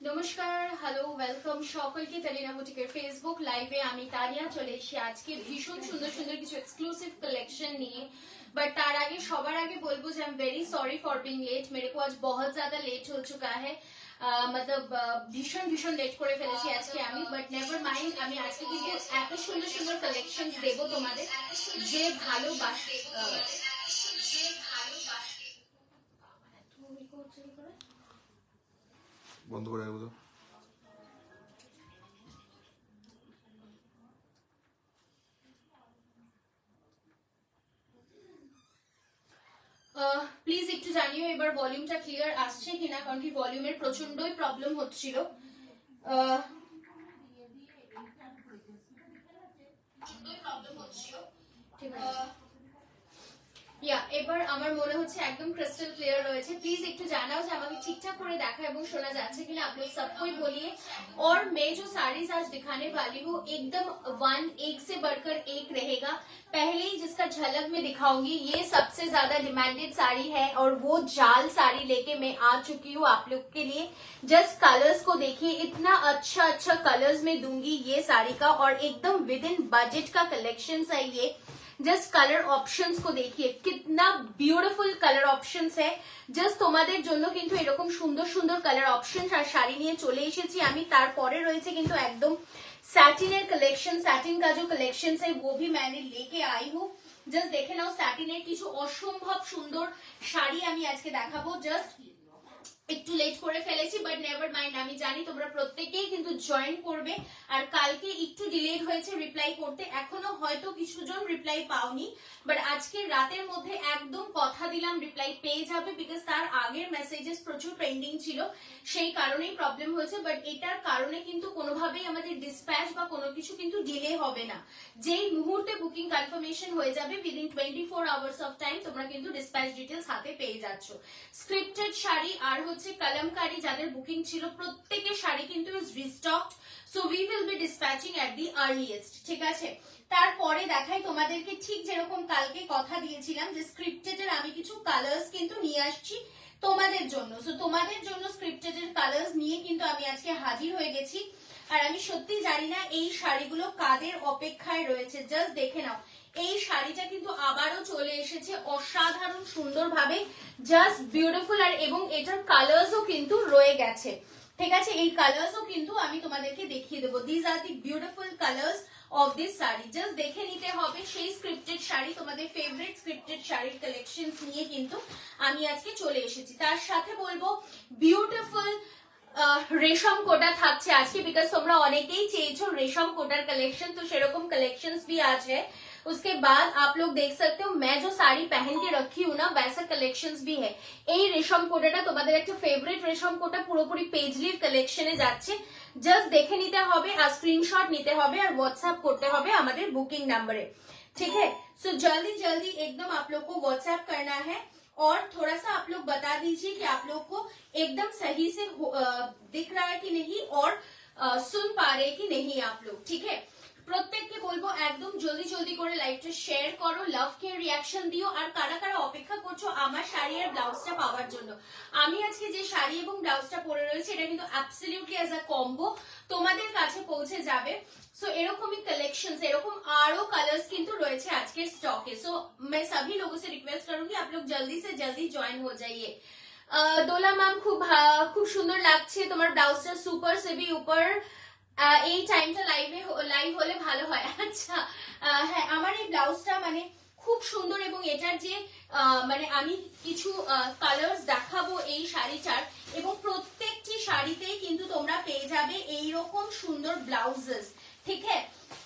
নমস্কার, hello, welcome সকলকে তালিনা বুটিকের Facebook লাইভে। আমি তানিয়া চলে এসেছি আজকে ভীষণ সুন্দর সুন্দর কিছু এক্সক্লুসিভ কালেকশন নিয়ে। बट तार आगे सबार आगे बोलबो I am very sorry for being late. मेरे को आज बहुत ज्यादा लेट हो चुका है, मतलब भीषण भीषण लेट করে ফেলেছি আজকে আমি। বাট নেভার মাইন্ড, আমি আজকে কিন্তু এত সুন্দর সুন্দর কালেকশনস দেব তোমাদের যে ভালোবাসে বন্ধ করে রাখবো তো। প্লিজ একটু জানিও এবার ভলিউমটা ক্লিয়ার আসছে কিনা, কারণ কি ভলিউমের প্রচন্ডই প্রবলেম হচ্ছিল। ঠিক আছে, এবার আমার মনে হচ্ছে একদম ক্রিস্টাল ক্লিয়ার রয়েছে। প্লিজ একটু জানাও যে আমাকে ঠিকঠাক করে দেখা এবং শোনা যাচ্ছে কিনা। आप लोग सबको ही बोलिए। और मैं जो साड़ीज आज दिखाने वाली हूँ एकदम वन एक से बढ़कर एक रहेगा। पहले ही जिसका झलक में दिखाऊंगी, ये सबसे ज्यादा डिमांडेड साड़ी है और वो जाल साड़ी लेके मैं आ चुकी हूँ आप लोग के लिए। जस्ट कलर्स को देखिए, इतना अच्छा अच्छा कलर्स में दूंगी ये साड़ी का, और एकदम विद इन बजट का कलेक्शन है ये। जस्ट कलर ऑप्शंस को देखिए, कितना ब्यूटीफुल कलर ऑप्शंस है। জাস্ট তোমাদের জন্য কিন্তু এরকম সুন্দর সুন্দর কালার অপশন আর শাড়ি নিয়ে চলে এসেছি আমি। তারপরে রয়েছে কিন্তু একদম স্যাটিনের কালেকশন। স্যাটিন का जो कलेक्शन है वो भी मैंने लेके आई हूँ। জাস্ট দেখে নাও, স্যাটিনের কিছু অসম্ভব সুন্দর শাড়ি আমি আজকে দেখাবো। জাস্ট একটু লেট করে ফেলেছি, বাট নেভার মাইন্ড, আমি জানি তোমরা প্রত্যেকেই কিন্তু জয়েন করবে। আর কালকে একটু ডিলেড হয়েছে রিপ্লাই করতে, এখনো হয়তো কিছুজন রিপ্লাই পাওনি, বাট আজকে রাতের মধ্যে একদম কথা দিলাম রিপ্লাই পেয়ে যাবে। বিকজ তার আগের মেসেজেস প্রচুর পেন্ডিং ছিল, সেই কারণেই প্রবলেম হয়েছে। বাট এটার কারণে কিন্তু কোনোভাবেই আমাদের ডিসপ্যাচ বা কোনো কিছু কিন্তু ডিলে হবে না। যেই মুহূর্তে বুকিং কনফার্মেশন হয়ে যাবে উইদিন 24 আওয়ার্স অফ টাইম তোমরা কিন্তু ডিসপ্যাচ ডিটেলস হাতে পেয়ে যাচ্ছ। স্ক্রিপ্টেড শাড়ি আর কলমকারি যাদের বুকিং ছিল প্রত্যেকের শাড়ি কিন্তু is restocked. So we will be dispatching at the earliest. ঠিক আছে, তারপরে দেখাই তোমাদেরকে, ঠিক যেরকম কালকে কথা দিয়েছিলাম যে স্ক্রিপ্টেড এর আমি কিছু কালার্স কিন্তু নিয়ে আসছি তোমাদের জন্য। সো তোমাদের জন্য স্ক্রিপ্টেড এর কালার্স নিয়ে কিন্তু আমি আজকে হাজির হয়ে গেছি। আর আমি সত্যি জানি না এই শাড়িগুলো কাদের অপেক্ষায় রয়েছে। জাস্ট দেখে নাও, এই শাড়িটা কিন্তু আবারও চলে এসেছে অসাধারণ সুন্দর ভাবে, জাস্ট বিউটিফুল। আর এবং এটার কালার্সও কিন্তু রয়ে গেছে। ঠিক আছে, এই কালার্সও কিন্তু আমি তোমাদেরকে দেখিয়ে দেবো। This are the beautiful colours of this sari. Just দেখে নিতে হবে সেই স্ক্রিপ্টেড শাড়ি, তোমাদের ফেভারিট স্ক্রিপ্টেড শাড়ির কালেকশন নিয়ে কিন্তু আমি আজকে চলে এসেছি। তার সাথে বলবো বিউটিফুল रेशम कोटा থাকছে আজকে, বিকজ তোমরা অনেকেই চেয়েছো रेशम कोटार कलेक्शन, तो সেরকম कलेक्शंस भी आज है। उसके बाद आप लोग देख सकते हो मैं जो साड़ी पहन के रखी हूँ ना, वैसा कलेक्शंस भी है। এই রেশম কোটাটা তোমাদের একটা ফেভারিট রেশম কোটা পুরোপুরি পেজলির কালেকশনে যাচ্ছে। জাস্ট দেখে নিতে হবে আর স্ক্রিনশট নিতে হবে আর হোয়াটসঅ্যাপ করতে হবে আমাদের বুকিং নাম্বারে। ठीक है, सो जल्दी जल्दी एकदम आप लोग को व्हाट्सएप करना है। और थोड़ा सा आप लोग बता दीजिए कि आप लोग को एकदम सही से दिख रहा है कि नहीं, और सुन पा रहे कि नहीं आप लोग। ठीक है, প্রত্যেককে বলবো একদম জলদি জলদি করে লাইভটা শেয়ার করো, লাভ কে রিয়াকশন দিও। আর কারা কারা অপেক্ষা করছো আমার শাড়ি আর ব্লাউজটা পাওয়ার জন্য। আমি আজকে যে শাড়ি এবং ব্লাউজটা পরে রয়েছে এটা কিন্তু অ্যাবসলিউটলি অ্যাজ আ কম্বো তোমাদের কাছে পৌঁছে যাবে। सो এরকমই কালেকশন, এরকম আরো কালার্স কিন্তু রয়েছে আজকের স্টকে। सो मैं सभी लोगों से रिक्वेस्ट करूंगी आप लोग जल्दी से जल्दी ज्वाइन हो जाइए। দোলা ম্যাম, খুব সুন্দর লাগছে তোমার ব্লাউজটা, সুপার সে ভি উপর। এই টাইমটা লাইভ হলে ভালো হয়। আচ্ছা, হ্যাঁ, আমার এই ব্লাউজটা মানে খুব সুন্দর, এবং এটার যে মানে আমি কিছু কালার্স দেখাবো এই শাড়িটার, এবং প্রত্যেকটি শাড়িতেই কিন্তু তোমরা পেয়ে যাবে এইরকম সুন্দর ব্লাউজেস। ঠিক है,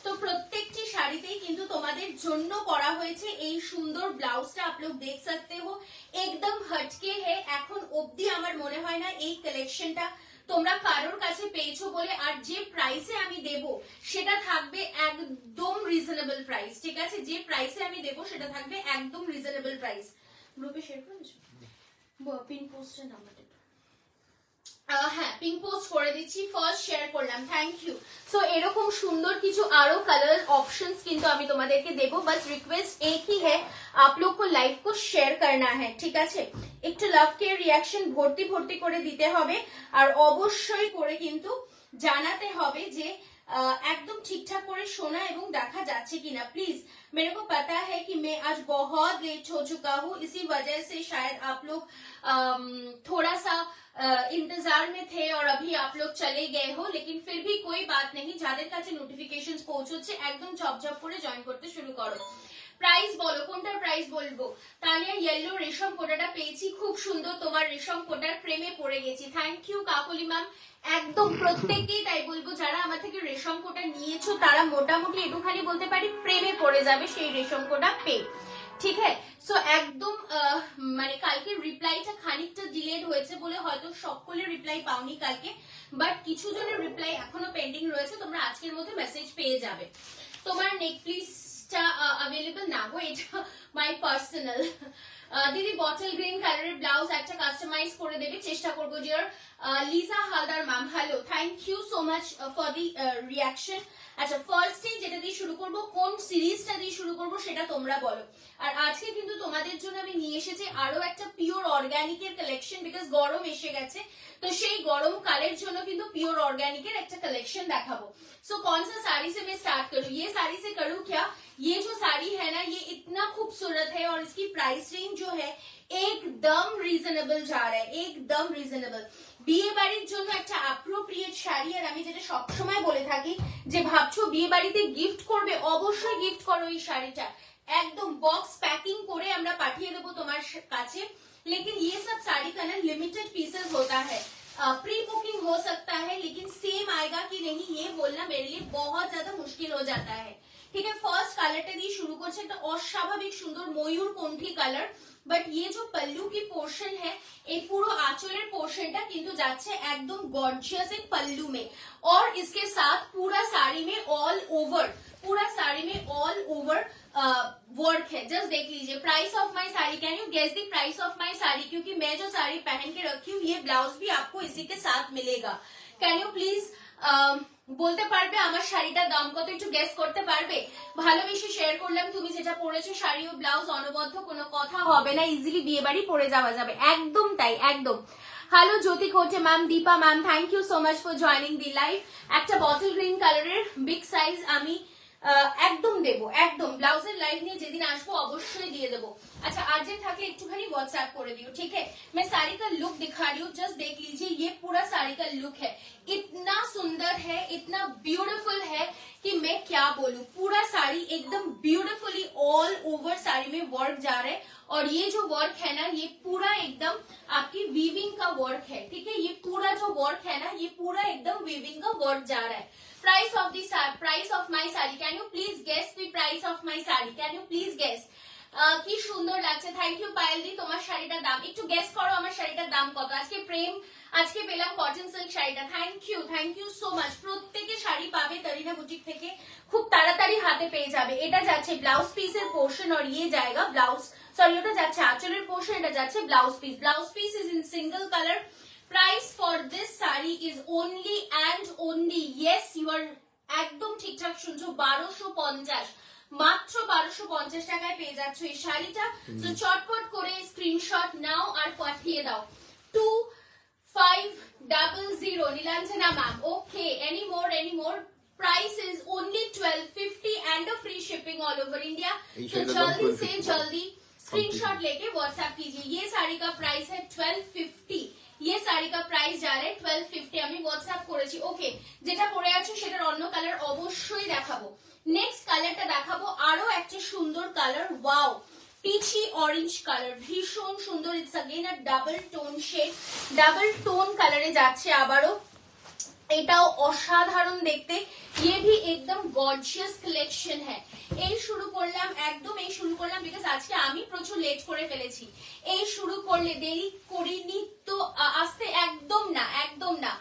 তো প্রত্যেকটি শাড়িতেই কিন্তু তোমাদের জন্য করা হয়েছে এই সুন্দর ব্লাউজটা। आप लोग देख सकते हो एकदम हटके है। এখন অবধি আমার মনে হয় না এই কালেকশনটা তোমরা কারোর কাছে পেয়েছো বলে। আর যে প্রাইসে আমি দেব সেটা থাকবে একদম রিজনেবল প্রাইস। ঠিক আছে, যে প্রাইসে আমি দেব সেটা থাকবে একদম রিজনেবল প্রাইস। গ্রুপে শেয়ার করে দিছো পিন পোস্টের নাম্বারটা। হ্যাঁ পিঙ্ক পোস্ট করে দিচ্ছি, ফার্স্ট শেয়ার করলাম, থ্যাংক ইউ। সো এরকম সুন্দর কিছু আরো কালার অপশনস কিন্তু আমি তোমাদেরকে দেবো, বাস রিকোয়েস্ট एक ही है, आप लोग को लाइव को शेयर करना है, ঠিক আছে? একটু লাভ কে রিয়াকশন ভর্তি ভর্তি করে দিতে হবে, আর অবশ্যই করে কিন্তু জানাতে হবে যে एकदम ठीक ठाक করে শোনা এবং দেখা যাচ্ছে কিনা। प्लीज मेरे को पता है कि मैं आज बहुत लेट हो चुका हूँ, इसी वजह से शायद आप लोग थोड़ा सा इंतजार में थे और अभी आप लोग चले गए हो, लेकिन फिर भी कोई बात नहीं, যাদের কাছে নোটিফিকেশনস পৌঁছচ্ছে একদম ঝপঝপ করে জয়েন করতে শুরু করো। প্রাইস বলো, কোনটার প্রাইস বলবো? তানিয়া ইয়েলো রেশম কোটাটা পেয়েছি, খুব সুন্দর, তোমার রেশম কোটার প্রেমে পড়ে গেছি, থ্যাংক ইউ কাকলি ম্যাম। একদম প্রত্যেককেই তাই বলবো, যারা আমার থেকে রেশম কোটা নিয়েছো তারা মোটামুটি একটুখানি বলতে পারি প্রেমে পড়ে যাবে সেই রেশম কোটা পেয়ে, ঠিক আছে? সো একদম মানে কালকে রিপ্লাইটা খানিকটা ডিলেড হয়েছে বলে হয়তো সকলের রিপ্লাই পাওনি কালকে, বাট কিছু জনের রিপ্লাই এখনো পেন্ডিং রয়েছে, তোমরা আজকের মধ্যে মেসেজ পেয়ে যাবে। তোমার নেক পিসটা अवेलेबल না গো, এটা মাই পার্সোনাল। দিদি বটল গ্রিন কালারের ব্লাউজ একটা কাস্টমাইজ করে দেবে, চেষ্টা করবো dear. Liza Haldar ma'am hello, thank you so much for the reaction. আচ্ছা ফার্স্টে যেটা দিয়ে শুরু করব, কোন সিরিজটা দিয়ে শুরু করব সেটা তোমরা বলো। আর আজকে কিন্তু তোমাদের জন্য আমি নিয়ে এসেছি আরো একটা পিওর অর্গানিকের কালেকশন, বিকজ গরম এসে গেছে, তো সেই গরম কালের জন্য কিন্তু পিওর অর্গানিকের একটা কালেকশন দেখাবো। सो कौन सा साड़ी से मैं स्टार्ट करूँ? ये साड़ी से करूँ क्या? ये जो साड़ी है ना ये इतना खूबसूरत है और इसकी प्राइस रेंज जो है एकदम রিজনেবল যা रहा है, एकदम রিজনেবল। বিয়ে বাড়ির জন্য একটা অ্যাপ্রোপ্রিয়েট শাড়ি, আর আমি যেটা সবসময় বলে থাকি যে ভাবছো বিয়ে বাড়িতে গিফট করবে, অবশ্যই গিফট করো এই শাড়িটা, একদম বক্স প্যাকিং করে আমরা পাঠিয়ে দেবো তোমার কাছে। लेकिन ये सब साड़ी का ना लिमिटेड पीसेस होता है, प्री बुकिंग हो सकता है, लेकिन सेम आएगा कि नहीं ये बोलना मेरे लिए बहुत ज्यादा मुश्किल हो जाता है, ठीक है? ফার্স্ট কালারটা দিয়ে শুরু করছে, একটা অস্বাভাবিক সুন্দর ময়ূর কণ্ঠী কালার, बट ये जो पल्लू की पोर्शन है, ये पूरा आंचलेर पोर्शनটা কিন্তু যাচ্ছে একদম गॉर्जियस एक पल्लू में, और इसके साथ पूरा साड़ी में ऑल ओवर, पूरा साड़ी में ऑल ओवर वर्क है। जस्ट देख लीजिए price of my sari, can you guess the price of my sari? क्योंकि मैं जो साड़ी पहन के रखी हूँ ये ब्लाउज भी आपको इसी के साथ मिलेगा। कैन यू प्लीज বলতে পারবে আমার শাড়িটার দাম কত? একটু গেস করতে পারবে? ভালোবেসে শেয়ার করলাম, তুমি যেটা পরেছো শাড়ি ও ব্লাউজ অনবদ্য, কোনো কথা হবে না, ইজিলি বিয়ে বাড়ি পরে যাওয়া যাবে, একদম তাই, একদম। Hello Jyoti Kote ma'am, Deepa ma'am, thank you so much for joining the live. একটা বটল গ্রিন কালারের বিগ সাইজ আমি একদম দেবো, একদম ব্লাউজের লাইভ নিয়ে যেদিন আসবো অবশ্যই দিয়ে দেবো। अच्छा अर्जेंट থাকলে একটুখানি व्हाट्सएप করে দিও, ठीक है? मैं साड़ी का लुक दिखा रही हूँ, जस्ट देख लीजिए, ये पूरा साड़ी का लुक है, इतना सुंदर है, इतना ब्यूटीफुल है कि मैं क्या बोलूं। पूरा साड़ी एकदम ब्यूटीफुली ऑल ओवर साड़ी में वर्क जा रहा है, और ये जो वर्क है ना ये पूरा एकदम आपकी वीविंग का वर्क है, ठीक है? ये पूरा जो वर्क है ना ये पूरा एकदम वीविंग का वर्क जा रहा है। Price of my sari, can you please guess the price of my sari? Can you please guess? কি সুন্দর লাগছে, থ্যাংক ইউ পায়েল দি। তোমার শাড়িটার দাম একটু গেস করো, আমার শাড়িটার দাম কত? আজকে প্রেম, আজকে পেলাম কটন সিল্ক শাড়িটা, থ্যাংক ইউ সো মাচ। প্রত্যেকে শাড়ি পাবে তারিনা বুটিক থেকে, খুব তাড়াতাড়ি হাতে পেয়ে যাবে। এটা যাচ্ছে ব্লাউজ পিসের পোর্শন, और ये जाएगा ब्लाउज, सॉरी ওটা যাচ্ছে আঁচলের পোর্শন, এটা যাচ্ছে blouse piece. Blouse piece is in single colour. Price for this sari is only and only, yes you are একদম ঠিকঠাক শুনছো, 1250, মাত্র 1250 টাকায় পেয়ে যাচ্ছ এই শাড়িটা। তো চটপট করে স্ক্রিনশট নাও আর পাঠিয়ে দাও 2500 Nilanjana ma'am. Okay, any more price is only 1250 and a free shipping all over India. तो जल्दी से जल्दी स्क्रीनशॉट लेके व्हाट्सएप कीजिए। ये साड़ी का प्राइस है 1250, ये साड़ी का प्राइस जा रहा है 1250। আমি হোয়াটসঅ্যাপ করেছি। ওকে, যেটা পরে আছো সেটার অন্য কালার অবশ্যই দেখাবো। নেক্সট কালারটা দেখাবো আরো একটা সুন্দর colour, wow, peachy orange colour, ভীষণ সুন্দর। It's again a double tone shade, double tone কালারে যাচ্ছে আবারও, এটাও অসাধারণ দেখতে। ये भी एकदम গর্জিয়াস কালেকশন है। এই শুরু করলাম, একদম এই শুরু করলাম, বিকজ আজকে আমি প্রচুর লেট করে ফেলেছি। এই শুরু করলে দেরি করিনি তো আসতে, একদম না, একদম না।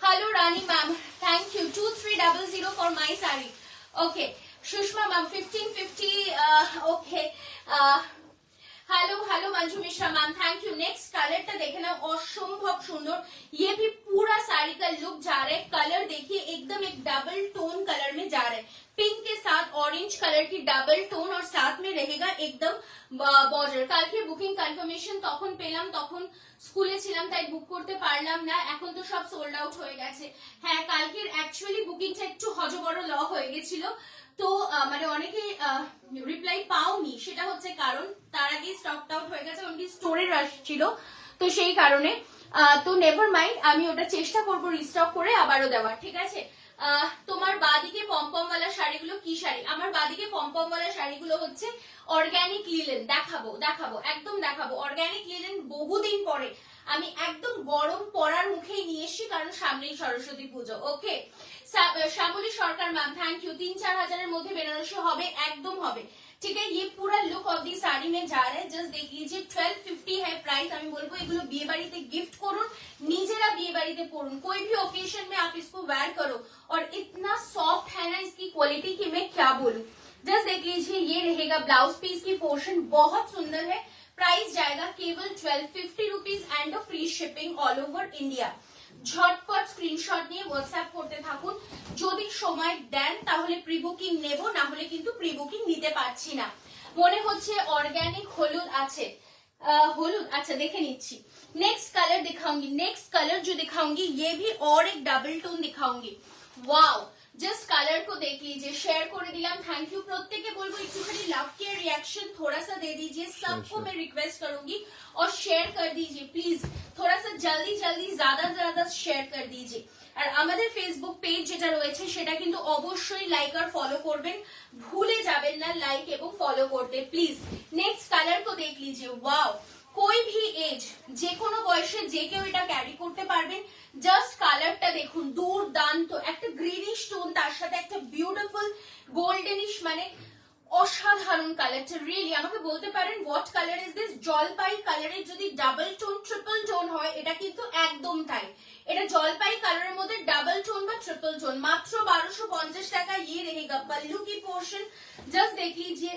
Hello Rani ma'am, thank you 2300 for my sari. Okay Sushma ma'am 1550, okay hello hello Manju Mishra ma'am, thank you. Next colour टा देखे ना, असंभव सुंदर। ये भी पूरा साड़ी का लुक जा रहा है। कलर देखिए एकदम एक डबल टोन कलर में जा रहा है, पिंक के साथ ऑरेंज कलर की डबल टोन, और साथ में रहेगा एकदम बॉर्डर। कल के बुकिंग कनफार्मेशन तখন পেলাম, তখন স্কুলে ছিলাম তাই বুক করতে পারলাম না, এখন তো সব সোল্ড আউট হয়ে গেছে। হ্যাঁ, কালকের অ্যাকচুয়ালি বুকিংটা একটু হজবড় ল হয়ে গেছিল, তো মানে অনেকে রিপ্লাই পাওনি, সেটা হচ্ছে কারণ তার আগে স্টক আউট হয়ে গেছে, এমনকি স্টোরে রাশ ছিল, তো সেই কারণে। তো নেভার মাইন্ড, আমি ওটা চেষ্টা করবো রিস্টক করে আবারও দেওয়ার, ঠিক আছে। তোমার বাদিকে পমপম वाला শাড়িগুলো কি শাড়ি? আমার বাদিকে পমপম वाला শাড়িগুলো হচ্ছে অর্গানিক লিলেন। দেখাবো দেখাবো একদম দেখাবো। অর্গানিক লিলেন বহুদিন পরে আমি একদম গরম পরার মুখেই নিয়ে এসেছি, কারণ সামনেই সরস্বতী পুজো। ওকে, শ্যামলী সরকার ম্যাম, থ্যাংক ইউ। 3-4 হাজারের মধ্যে বেনারসি হবে, একদম হবে, ठीक है। ये पूरा लुक ऑफ दी साड़ी में जा रहा है, जस्ट देख लीजिए। 1250 है प्राइस। আমি বলবো এগুলো বিয়ে বাড়িতে গিফট করুন, নিজেরা বিয়ে বাড়িতে পরুন, कोई भी ओकेजन में आप इसको वेयर करो, और इतना सॉफ्ट है ना इसकी क्वालिटी की मैं क्या बोलूं। जस्ट देख लीजिए, ये रहेगा ब्लाउज पीस की पोर्शन, बहुत सुंदर है। प्राइस जाएगा केवल 1250 rupees and free shipping all over India. ঝটপট স্ক্রিনশট নিয়ে হোয়াটসঅ্যাপ করতে থাকুন, যদি সময় দেন তাহলে প্রি বুকিং নেব, না হলে কিন্তু প্রি বুকিং নিতে পারছি না। মনে হচ্ছে অর্গানিক হলুদ আছে, হলুद। अच्छा देखे নিচ্ছি। नेक्स्ट कलर दिखाऊंगी, नेक्स्ट कलर जो दिखाऊंगी ये भी और एक डबल टोन दिखाऊंगी। वाओ, जस्ट कलर को देख लीजिए, शेयर করে দিলাম, थैंक यू। প্রত্যেককে বলবো একটুখানি লাভ के रिएक्शन थोड़ा सा दे दीजिए, सबको मैं रिक्वेस्ट करूंगी, और शेयर कर दीजिए प्लीज, थोड़ा सा जल्दी जल्दी ज्यादा ज्यादा शेयर कर दीजिए। আর আমাদের ফেসবুক পেজ যেটা রয়েছে সেটা কিন্তু অবশ্যই লাইক আর ফলো করবেন, ভুলে যাবেন না লাইক এবং ফলো করতে প্লিজ। নেক্সট কালার को देख लीजिए, वाओ, कोई भी एज, যে কোনো বয়সে যে কেউ এটা ক্যারি করতে পারবেন। জাস্ট কালারটা দেখুন, দুর্দান্ত একটা গ্রিনিশ টোন, তার সাথে একটা বিউটিফুল গোল্ডেনিশ, মানে অসাধারণ কালারটা। রিয়েলি আমাকে বলতে পারেন হোয়াট কালার ইজ দিস? জলপাই কালারের যদি ডাবল টোন ট্রিপল টোন হয়, এটা কিন্তু একদম তাই। এটা জলপাই কালারের মধ্যে ডাবল টোন বা ট্রিপল টোন, মাত্র 1250 টাকা। ये रहेगा पल्लू की पोर्शन, जस्ट देख लीजिए,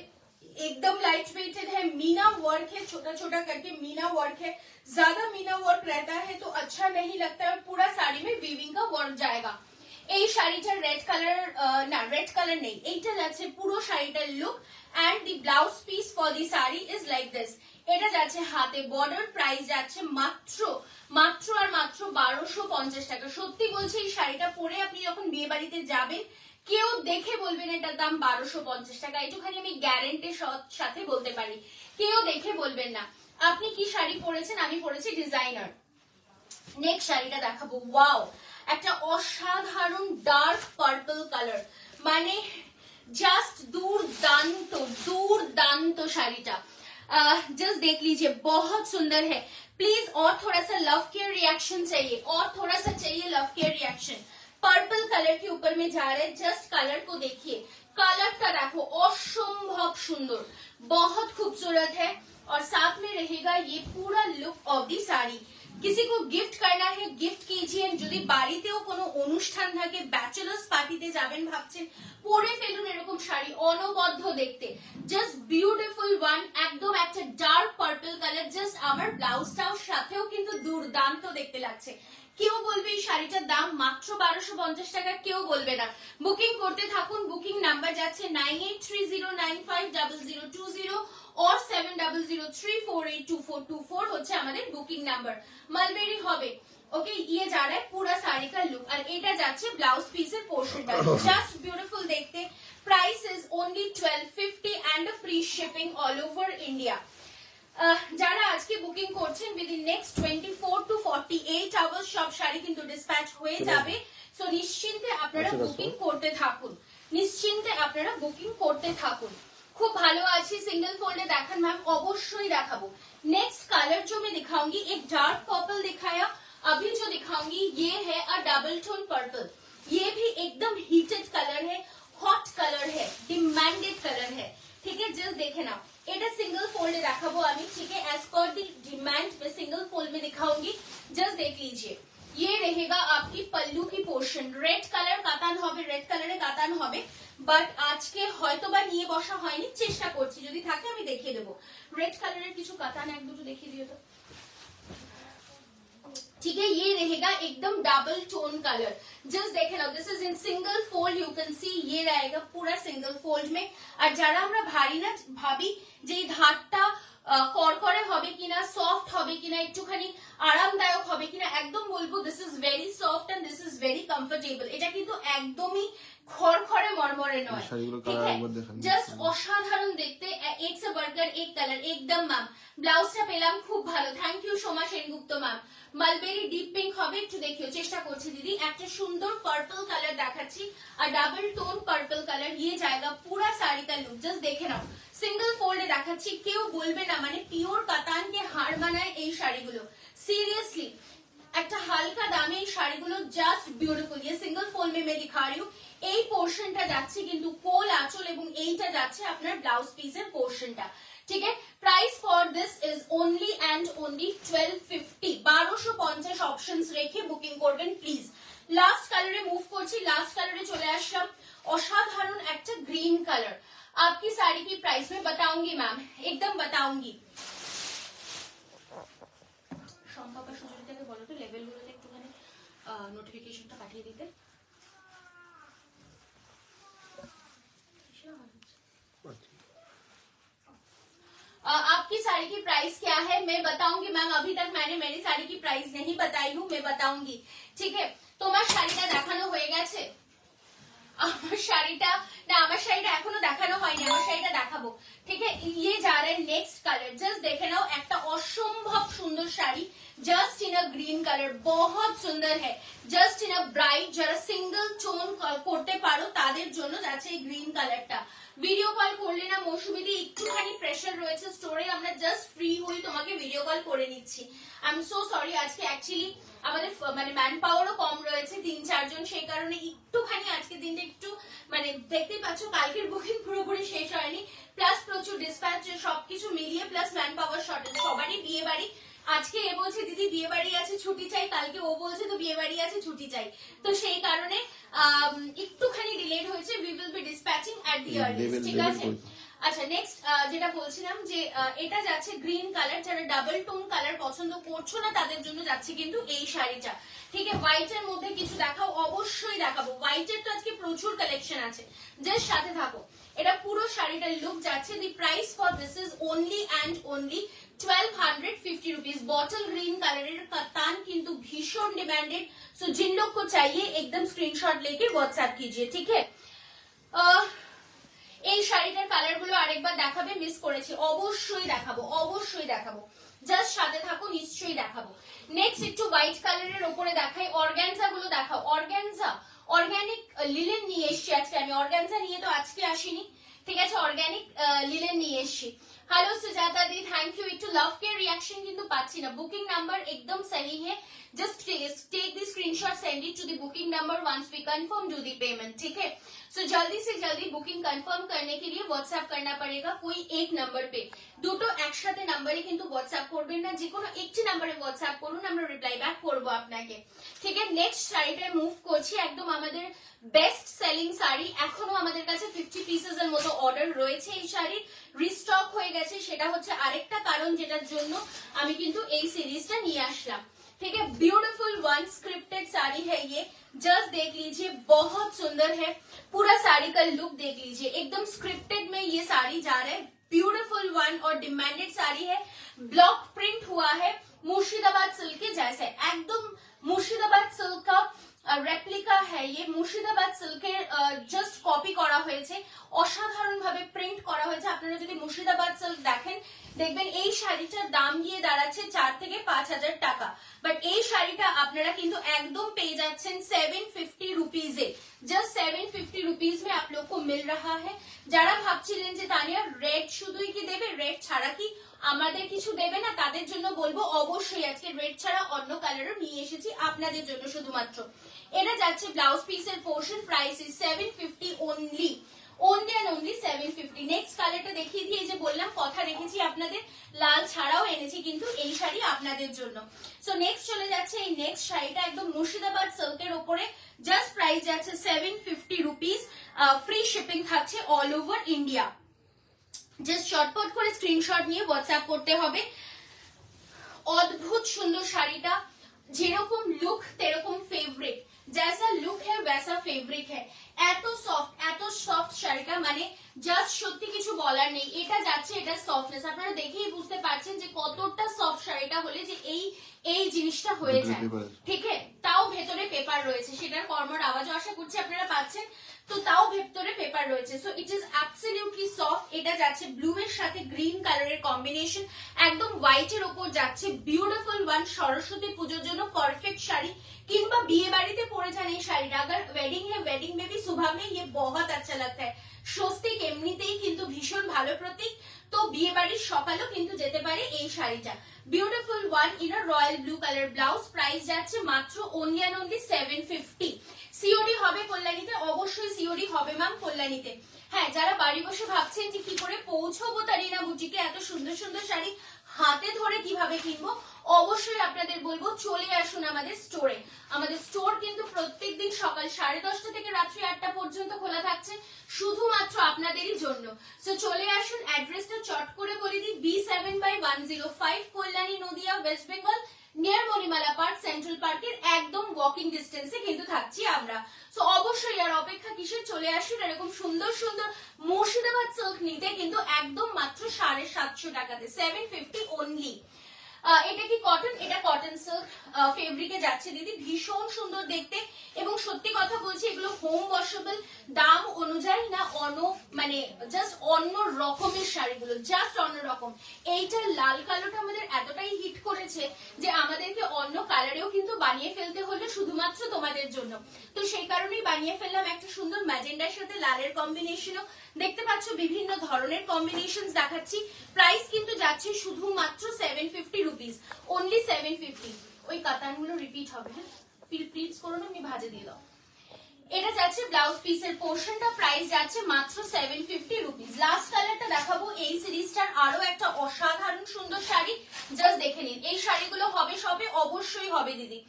एकदम लाइट वेटेड है, मीना वर्क है, छोटा छोटा करके मीना वर्क है। ज्यादा मीना वर्क रहता है तो अच्छा नहीं लगता है, और पूरा साड़ी में वीविंग का वर्क जाएगा। এই শাড়িটার রেড কালার, না রেড কালার নেই, এইটা যাচ্ছে পুরো শাড়িটার look. And the blouse piece for the sari is like this. এটা যাচ্ছে হাতে বর্ডার, প্রাইস যাচ্ছে মাত্র মাত্র আর মাত্র 1250 টাকা। সত্যি বলছি, এই শাড়িটা পরে আপনি যখন বিয়ে বাড়িতে যাবেন, কেউ দেখে বলবেন এটার দাম 1250 টাকা, একটুখানি আমি গ্যারেন্টির সাথে বলতে পারি, কেউ দেখে বলবেন না। আপনি কি শাড়ি পরেছেন? আমি পরেছি ডিজাইনার। নেক্সট শাড়িটা দেখাবো, ওয়াও, একটা অসাধারণ ডার্ক পার্পল কালার, মানে জাস্ট দুর্দান্ত দুর্দান্ত শাড়িটা। जस्ट देख लीजिए, बहुत सुंदर है। प्लीज और थोड़ा सा लव केयर रिएक्शन चाहिए, और थोड़ा सा चाहिए love care reaction. Purple colour के ऊपर में जा रहे हैं, जस्ट कलर को देखिए, कलर का देखो, असंभव सुंदर, बहुत खूबसूरत है। और साथ में रहेगा ये पूरा लुक ऑफ दी साड़ी। किसी को गिफ्ट करना है गिफ्ट कीजिए, যদি বাড়িতেও কোনো অনুষ্ঠান থাকে, ব্যাচেলার্স পার্টিতে যাবেন ভাবছেন, পরে ফেলুন এরকম শাড়ি, অনবদ্য দেখতে, জাস্ট বিউটিফুল ওয়ান। একদম একটা ডার্ক পার্পল কালার, জাস্ট আমার ব্লাউজটাও সাথেও কিন্তু দুর্দান্ত দেখতে লাগছে। কেউ বলবে এই শাড়িটার দাম মাত্র 1250 টাকা, কেউ বলবে না। বুকিং করতে থাকুন, বুকিং নাম্বার যাচ্ছে 9830950020 और 7003482424 হচ্ছে আমাদের বুকিং নাম্বার। মালবেরি হবে। ওকে, ये जा रहा है पूरा साड़ी का लुक, और এটা যাচ্ছে ব্লাউজ পিসের পোর্শনটা, জাস্ট বিউটিফুল দেখতে। Price is only 1250 and free shipping all over India. যারা আজকে বুকিং করছেন, উইদিন নেক্সট 24 to 48 আওয়ার্স সব শাড়ি কিন্তু ডিসপ্যাচ হয়ে যাবে। সো নিশ্চিন্তে আপনারা বুকিং করতে থাকুন, নিশ্চিন্তে আপনারা বুকিং করতে থাকুন। खूब ভালো আছি। सिंगल फोल्ड দেখান मैम, অবশ্যই দেখাবো। नेक्स्ट कलर जो मैं दिखाऊंगी, एक डार्क पर्पल दिखाया, अभी जो दिखाऊंगी ये है अ डबल टोन पर्पल। ये भी एकदम हीटेड कलर है, हॉट कलर है, डिमांडेड कलर है, ठीक है। जस्ट देखे ना, এটা सिंगल फोल्ड দেখাবো আমি, ठीक है, एज पर दी डिमांड में सिंगल फोल्ड में दिखाऊंगी। जस्ट देख लीजिए, ये रहेगा आपकी पल्लू की पोर्शन, रेड कलर कातान होबे, रेड कलर कातान होबे, বাট আজকে হয়তো বা নিয়ে বসা হয়নি, চেষ্টা করছি, যদি থাকে আমি দেখিয়ে দেবো। রেড কালারের কিছু কাতান এক দুটো দেখিয়ে দিও তো। ठीक है, ये रहेगा एकदम डबल टोन कलर। जस्ट देखे ना, this is in single fold, you can see ये रहेगा पूरा सिंगल फोल्ड में। আর যারা আমরা ভারী না ভাবি যে এই ধারটা করকরে হবে কিনা, সফট হবে কিনা, একটুখানি আরামদায়ক হবে কিনা, একদম বলবো this is very soft and this is very comfortable. এটা কিন্তু একদমই খড়খড়ে মরমরে নয়, ঠিক আছে, জাস্ট অসাধারণ দেখতে, এক সে বর্কার এক কালার একদম। ম্যাম ব্লাউজটা পেলাম খুব ভালো, thank you Soma Sengupta ma'am. Mulberry deep pink হবে, একটু দেখিও, চেষ্টা করছি দিদি। একটা সুন্দর পার্পল কালার দেখাচ্ছি আর ডাবল টোন পার্পল কালার, ये जाएगा पूरा साड़ी का लुक। জাস্ট দেখে নাও, সিঙ্গেল ফোল্ডে দেখাচ্ছি, কেউ বলবে না মানে পিওর কাতানকে হার মানায় এই শাড়িগুলো। সিরিয়াসলি একটা হালকা দামে এই শাড়িগুলো জাস্ট বিউটিফুল। ये সিঙ্গেল ফোল্ড में मैं दिखा रही हूँ। এই পোর্শনটা যাচ্ছে কিন্তু কোল আঁচল এবং এইটা যাচ্ছে আপনার ব্লাউজ পিসের পোর্শনটা, ঠিক আছে। Price for this is only and only 1250। 1250 options রেখে বুকিং করবেন প্লিজ। লাস্ট কালারে মুভ করছি, লাস্ট কালারে চলে আসলাম, অসাধারণ একটা গ্রিন কালার। आपकी साड़ी की प्राइस में बताऊंगी मैम, एकदम बताऊंगी। সম্পাকা সুজয়টাকে বলো তো লেভেলগুলোতে একটুখানি নোটিফিকেশনটা পাঠিয়ে দিতে। आपकी साड़ी की प्राइस क्या है मैं बताऊंगी मैम, अभी तक मैंने मेरी साड़ी की प्राइस नहीं बताई हूँ, मैं बताऊंगी, ठीक है। তোমার শাড়িটা দেখানো হয়ে গেছে? আমার শাড়িটা না, আমার শাড়িটা এখনো দেখানো হয়নি, আমার শাড়িটা দেখাবো, ঠিক আছে। ये जा रहा है नेक्स्ट कलर, जस्ट देखे नाओ, একটা অসম্ভব সুন্দর sari, just in a green colour, বহুত সুন্দর है, জাস্ট ইন আ ব্রাইট। যারা সিঙ্গেল টোন করতে পারো তাদের জন্য যাচ্ছে এই গ্রিন কালারটা। ভিডিও কল করলে না মৌসুমীদি, একটুখানি প্রেশার রয়েছে স্টোরে, আমরা জাস্ট ফ্রি হই তোমাকে ভিডিও কল করে নিচ্ছি। আই এম সো সরি, আজকে অ্যাকচুয়ালি আমাদের মানে ম্যান পাওয়ারও কম রয়েছে, 3-4 জন, সেই কারণে একটুখানি আজকে দিনটা একটু মানে দেখতেই পাচ্ছ কালকের বুকিং পুরোপুরি শেষ হয়নি, প্লাস প্রচুর ডিসপ্যাচ সবকিছু মিলিয়ে, প্লাস ম্যান পাওয়ার শর্টেজ, সবারই বিয়ে বাড়ি। আজকে এ বলছে দিদি বিয়ে বাড়ি আছে ছুটি চাই, কালকে ও বলছে তো বিয়ে বাড়ি আছে ছুটি চাই, তো সেই কারণে একটুখানি ডিলেড হয়েছে। We will be dispatching at the earliest, ঠিক আছে। আচ্ছা নেক্সট যেটা বলছিলাম যে এটা যাচ্ছে গ্রিন কালার, যারা ডাবল টোন কালার পছন্দ করছো না তাদের জন্য যাচ্ছে কিন্তু এই শাড়িটা, ঠিক আছে। হোয়াইট এর মধ্যে কিছু দেখাও, অবশ্যই দেখাবো, হোয়াইট এর তো আজকে প্রচুর কালেকশন আছে, জাস্ট সাথে থাকো। এটা পুরো শাড়িটার লুক যাচ্ছে। The price for this is only and only 1250 rupees. Bottle green colour katan किंतु भीषण डिमांडेड, सो जिन लोग को चाहिए एकदम स्क्रीनशॉट लेके व्हाट्सएप कीजिए, ठीक है। এই শাড়িটার কালার গুলো আরেকবার দেখাবে, মিস করেছি, অবশ্যই দেখাবো, অবশ্যই দেখাবো, জাস্ট সাথে থাকো, নিশ্চয়ই দেখাবো। নেক্সট একটু হোয়াইট কালারের উপরে দেখাই, অর্গানজা গুলো দেখাও। অর্গানজা অর্গানিক লিলেন নিয়ে এসছি আজকে আমি, অর্গানজা নিয়ে তো আজকে আসিনি, ঠিক আছে, অর্গানিক লিলেন নিয়ে এসছি। हेलो सुजाता दी, थैंक यू। एक लव के रिएक्शन किंतु पाচ্ছি না। बुकिंग नंबर एकदम सही है, just take the screenshot, send it to the booking number once we confirm do the payment, ठीक है। सो जल्दी से जल्दी बुकिंग कंफर्म करने के लिए व्हाट्सएप करना पड़ेगा कोई एक नंबर पे, দুটো একসাথে নাম্বারে কিন্তু হোয়াটসঅ্যাপ করবেন না, যে কোনো একটি নাম্বারে হোয়াটসঅ্যাপ করুন, আমরা রিপ্লাই ব্যাক করব আপনাকে, ঠিক আছে। নেক্সট শাড়িটা মুভ করছি, একদম আমাদের বেস্ট সেলিং শাড়ি, এখনো আমাদের কাছে 50 পিসেস এর মতো অর্ডার রয়েছে এই শাড়ির, রিস্টক হয়ে গেছে, সেটা হচ্ছে আরেকটা কারণ যেটার জন্য আমি কিন্তু এই সিরিজটা নিয়ে আসলাম, ठीक है। ब्यूटीफुल वन स्क्रिप्टेड साड़ी है ये, जस्ट देख लीजिए, बहुत सुंदर है, पूरा साड़ी का लुक देख लीजिए, एकदम स्क्रिप्टेड में ये साड़ी जा रहा है, ब्यूटीफुल वन और डिमांडेड साड़ी है, ब्लॉक प्रिंट हुआ है, मुर्शिदाबाद सिल्क के जैसे, एकदम मुर्शिदाबाद सिल्क का রেপ্লিকা है ये, মুর্শিদাবাদ সিল্কের জাস্ট কপি করা হয়েছে, অসাধারণ ভাবে প্রিন্ট করা হয়েছে। আপনারা যদি মুর্শিদাবাদ সিল্ক দেখেন দেখবেন এই শাড়িটার দাম গিয়ে দাঁড়াচ্ছে 4 থেকে 5,000 টাকা, বাট এই শাড়িটা আপনারা কিন্তু একদম পেয়ে যাচ্ছেন 750 रुपीज, জাস্ট 750 रुपीज में आप लोग को मिल रहा है। যারা ভাবছিলেন যে তানিয়া রেড শুধুই কি দেবে, রেড ছাড়া কি আমাদের কিছু দেবে না, তাদের জন্য বলবো অবশ্যই আজকে রেড ছাড়া অন্য কালারও নিয়ে এসেছি আপনাদের জন্য শুধুমাত্র। এটা যাচ্ছে ব্লাউজ পিসের portion, price is 750 only, only and only 750। Next কালারটা দেখিয়ে দিয়ে যে বললাম কথা রেখেছি আপনাদের, লাল ছাড়াও এনেছি কিন্তু এই শাড়ি আপনাদের জন্য। সো নেক্সট চলে যাচ্ছে এই নেক্সট শাড়িটা একদম মুর্শিদাবাদ সিল্কের উপরে, জাস্ট প্রাইস যাচ্ছে 750 রুপিস, ফ্রি শিপিং থাকছে all over India. Just shortcut করে স্ক্রিনশট নিয়ে হোয়াটসঅ্যাপ করতে হবে। অদ্ভুত সুন্দর শাড়িটা, যেরকম লুক তেরকম ফেব্রিক, जैसा लुक है वैसा ফেব্রিক है। এত সফট শাড়িটা, মানে জাস্ট সত্যি কিছু বলার নেই। এটা যাচ্ছে, এটা সফটনেস আপনারা দেখেই বুঝতে পারছেন যে কতটা সফট শাড়িটা হলে যে এই জিনিসটা হয়ে যায়, ঠিক আছে। তাও ভেতরে পেপার রয়েছে, সেটার কর্মর আওয়াজও আশা করছি আপনারা পাচ্ছেন, তো তাও ভেতরে পেপার রয়েছে। So it is absolutely soft. এটা যাচ্ছে ব্লু এর সাথে গ্রিন কালারের কম্বিনেশন, একদম হোয়াইট এর উপর যাচ্ছে, বিউটিফুল ওয়ান। সরস্বতী পুজোর জন্য পারফেক্ট শাড়ি, কিংবা বিয়ে বাড়িতে পরে যান এই শাড়িটা। अगर वेडिंग है, वेडिंग में भी सुबह में ये बहुत अच्छा लगता है। স্বস্তিক এমনিতেই কিন্তু ভীষণ ভালো প্রতীক, তো বিয়ে বাড়ির সকালেও কিন্তু যেতে পারে এই শাড়িটা। Beautiful one in a royal blue colour blouse, price যাচ্ছে মাত্র only and only 750। সিওডি হবে কল্যাণীতে, অবশ্যই সিওডি হবে ম্যাম কল্যাণীতে। হ্যাঁ, যারা বাড়ি বসে ভাবছেন যে কি করে পৌঁছবো তারিনা বুটিকে, এত সুন্দর সুন্দর শাড়ি হাতে ধরে কিভাবে কিনবো, অবশ্যই আপনাদের বলবো চলে আসুন আমাদের স্টোরে। আমাদের স্টোর কিন্তু প্রত্যেকদিন সকাল 10:30 থেকে রাত্রি 8টা পর্যন্ত খোলা থাকছে, শুধুমাত্র আপনাদেরই জন্য। সো চলে আসুন। অ্যাড্রেসটা চট করে বলে দিই, B7/105 Kalyani Nadia, West Bengal, near Manimala park, central পার্কের একদম ওয়াকিং ডিস্টেন্সে কিন্তু থাকছি আমরা। সো অবশ্যই আর অপেক্ষা কিসের, চলে আসুন। এরকম সুন্দর সুন্দর মুর্শিদাবাদ সিল্ক নিতে কিন্তু একদম মাত্র 750 টাকাতে, 750 অনলি। এটা কি কটন? এটা কটন সিল্ক ফেব্রিকে যাচ্ছে দিদি, ভীষণ সুন্দর দেখতে। এবং সত্যি কথা বলছি, এগুলো হোম ওয়াশেবল, দাম অনুযায়ী না মানে জাস্ট অন্য রকমের শাড়িগুলো, জাস্ট অন্য রকম। এইটার লাল কালোটা আমাদের এতটাই হিট করেছে যে আমাদেরকে অন্য কালারেও কিন্তু বানিয়ে ফেলতে হলো শুধুমাত্র তোমাদের জন্য। তো সেই কারণেই বানিয়ে ফেললাম একটা সুন্দর ম্যাজেন্ডার সাথে লালের কম্বিনেশনও। দেখতে পাচ্ছ বিভিন্ন ধরনের কম্বিনেশন দেখাচ্ছি। প্রাইস কিন্তু যাচ্ছে শুধুমাত্র 750 রুপিস, অনলি 750। ওই কাতানগুলো রিপিট হবে, হ্যাঁ প্লিজ করো না, আমি ভাজে দিয়ে দাও। এটা যাচ্ছে ব্লাউজ পিসের পোর্শনটা, প্রাইস যাচ্ছে মাত্র 750 রুপিস। লাস্ট কালারটা দেখাবো এই সিরিজটার আরো একটা অসাধারণ সুন্দর শাড়ি, জাস্ট দেখে নিন। এই শাড়িগুলো হবে সবে, অবশ্যই হবে দিদি।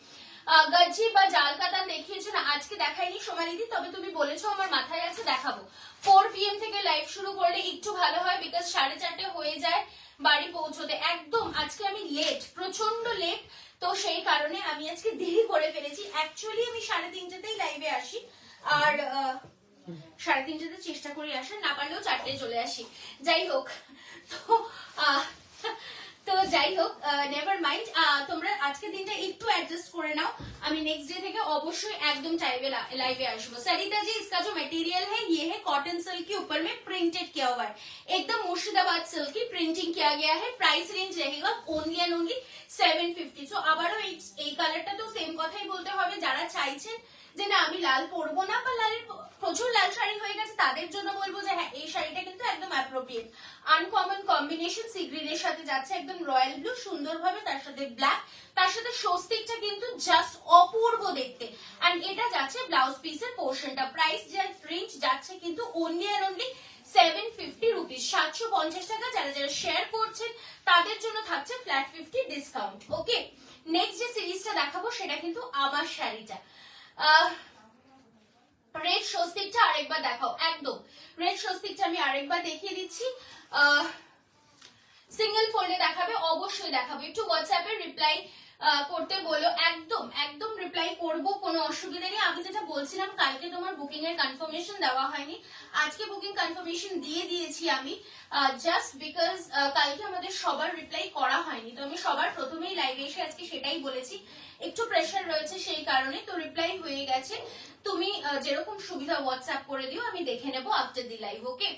গজ্জি বা জাল কাতান দেখিয়েছো না, আজকে দেখাইনি সোমালিদি, তবে তুমি বলেছো আমার মাথায় আছে, দেখাবো। 4 PM থেকে লাইভ শুরু করলে একটু ভালো হয়, বিকজ 4:30 হয়ে যায় বাড়ি পৌঁছতে। একদম আজকে আমি লেট, প্রচন্ড লেট, তো সেই কারণে আমি আজকে দেরি করে ফেলেছি। অ্যাকচুয়ালি আমি 3:30তেই লাইভে আসি, আর 3:30তে চেষ্টা করি আসার, না পারলেও 4টায় চলে আসি। যাই হোক, তো যাই হোক, নেভার মাইন্ড, তোমরা আজকের দিনটা একটু অ্যাডজাস্ট করে नाउ, আমি नेक्स्ट डे থেকে অবশ্যই একদম লাইভে আসবো। सरिता जी, इसका जो मटेरियल है ये है कॉटन सिल्क के ऊपर में प्रिंटेड किया हुआ है, एकदम मुर्शिदाबाद सिल्क की प्रिंटिंग किया गया है। प्राइस रेंज रहेगा ओनली एंड ओनली 750। सो আবারও এই কালারটা তো সেম কথাই বলতে হবে, যারা চাইছেন যে না আমি লাল পরবো না বা লালের প্রচুর লাল শাড়ি হয়ে গেছে, তাদের জন্য বলবো যে হ্যাঁ এই শাড়িটা কিন্তু একদম অ্যাপ্রোপ্রিয়েট। আনকমন কম্বিনেশন, সি গ্রিনের সাথে যাচ্ছে একদম রয়্যাল ব্লু, সুন্দরভাবে তার সাথে ব্ল্যাক, তার সাথে স্বস্তিকটা কিন্তু জাস্ট অপূর্ব দেখতে। এন্ড এটা যাচ্ছে ব্লাউজ পিসের পোর্শনটা, প্রাইস রেঞ্জ যাচ্ছে কিন্তু অনলি এন্ড অনলি 750 রুপিস, 750 টাকা। যারা যারা শেয়ার করছেন তাদের জন্য থাকছে ফ্ল্যাট 50 ডিসকাউন্ট। ওকে, নেক্সট যে সিরিজটা দেখাবো সেটা কিন্তু আমার শাড়িটা। রেড স্বস্তিকটা আরেকবার দেখাও, একদম রেড স্বস্তিকটা আমি আরেকবার দেখিয়ে দিচ্ছি। সিঙ্গেল ফোল্ডে দেখাবে, অবশ্যই দেখাবো। একটু হোয়াটসঅ্যাপে রিপ্লাই করতে বলো, একদম একদম রিপ্লাই করব, কোনো অসুবিধা নেই। আমি যেটা বলছিলাম, কালকে তোমার বুকিং এর কনফার্মেশন দেওয়া হয়নি, আজকে বুকিং কনফার্মেশন দিয়ে দিয়েছি আমি, জাস্ট বিকজ কালকে আমাদের সবার রিপ্লাই করা হয়নি, তো আমি সবার প্রথমেই লাইভে এসে আজকে সেটাই বলেছি, একটু প্রেশার রয়েছে সেই কারণে। তো রিপ্লাই হয়ে গেছে, তুমি যেরকম সুবিধা হোয়াটসঅ্যাপ করে দিও, আমি দেখে নেবো আফটার দি লাইভ। ওকে,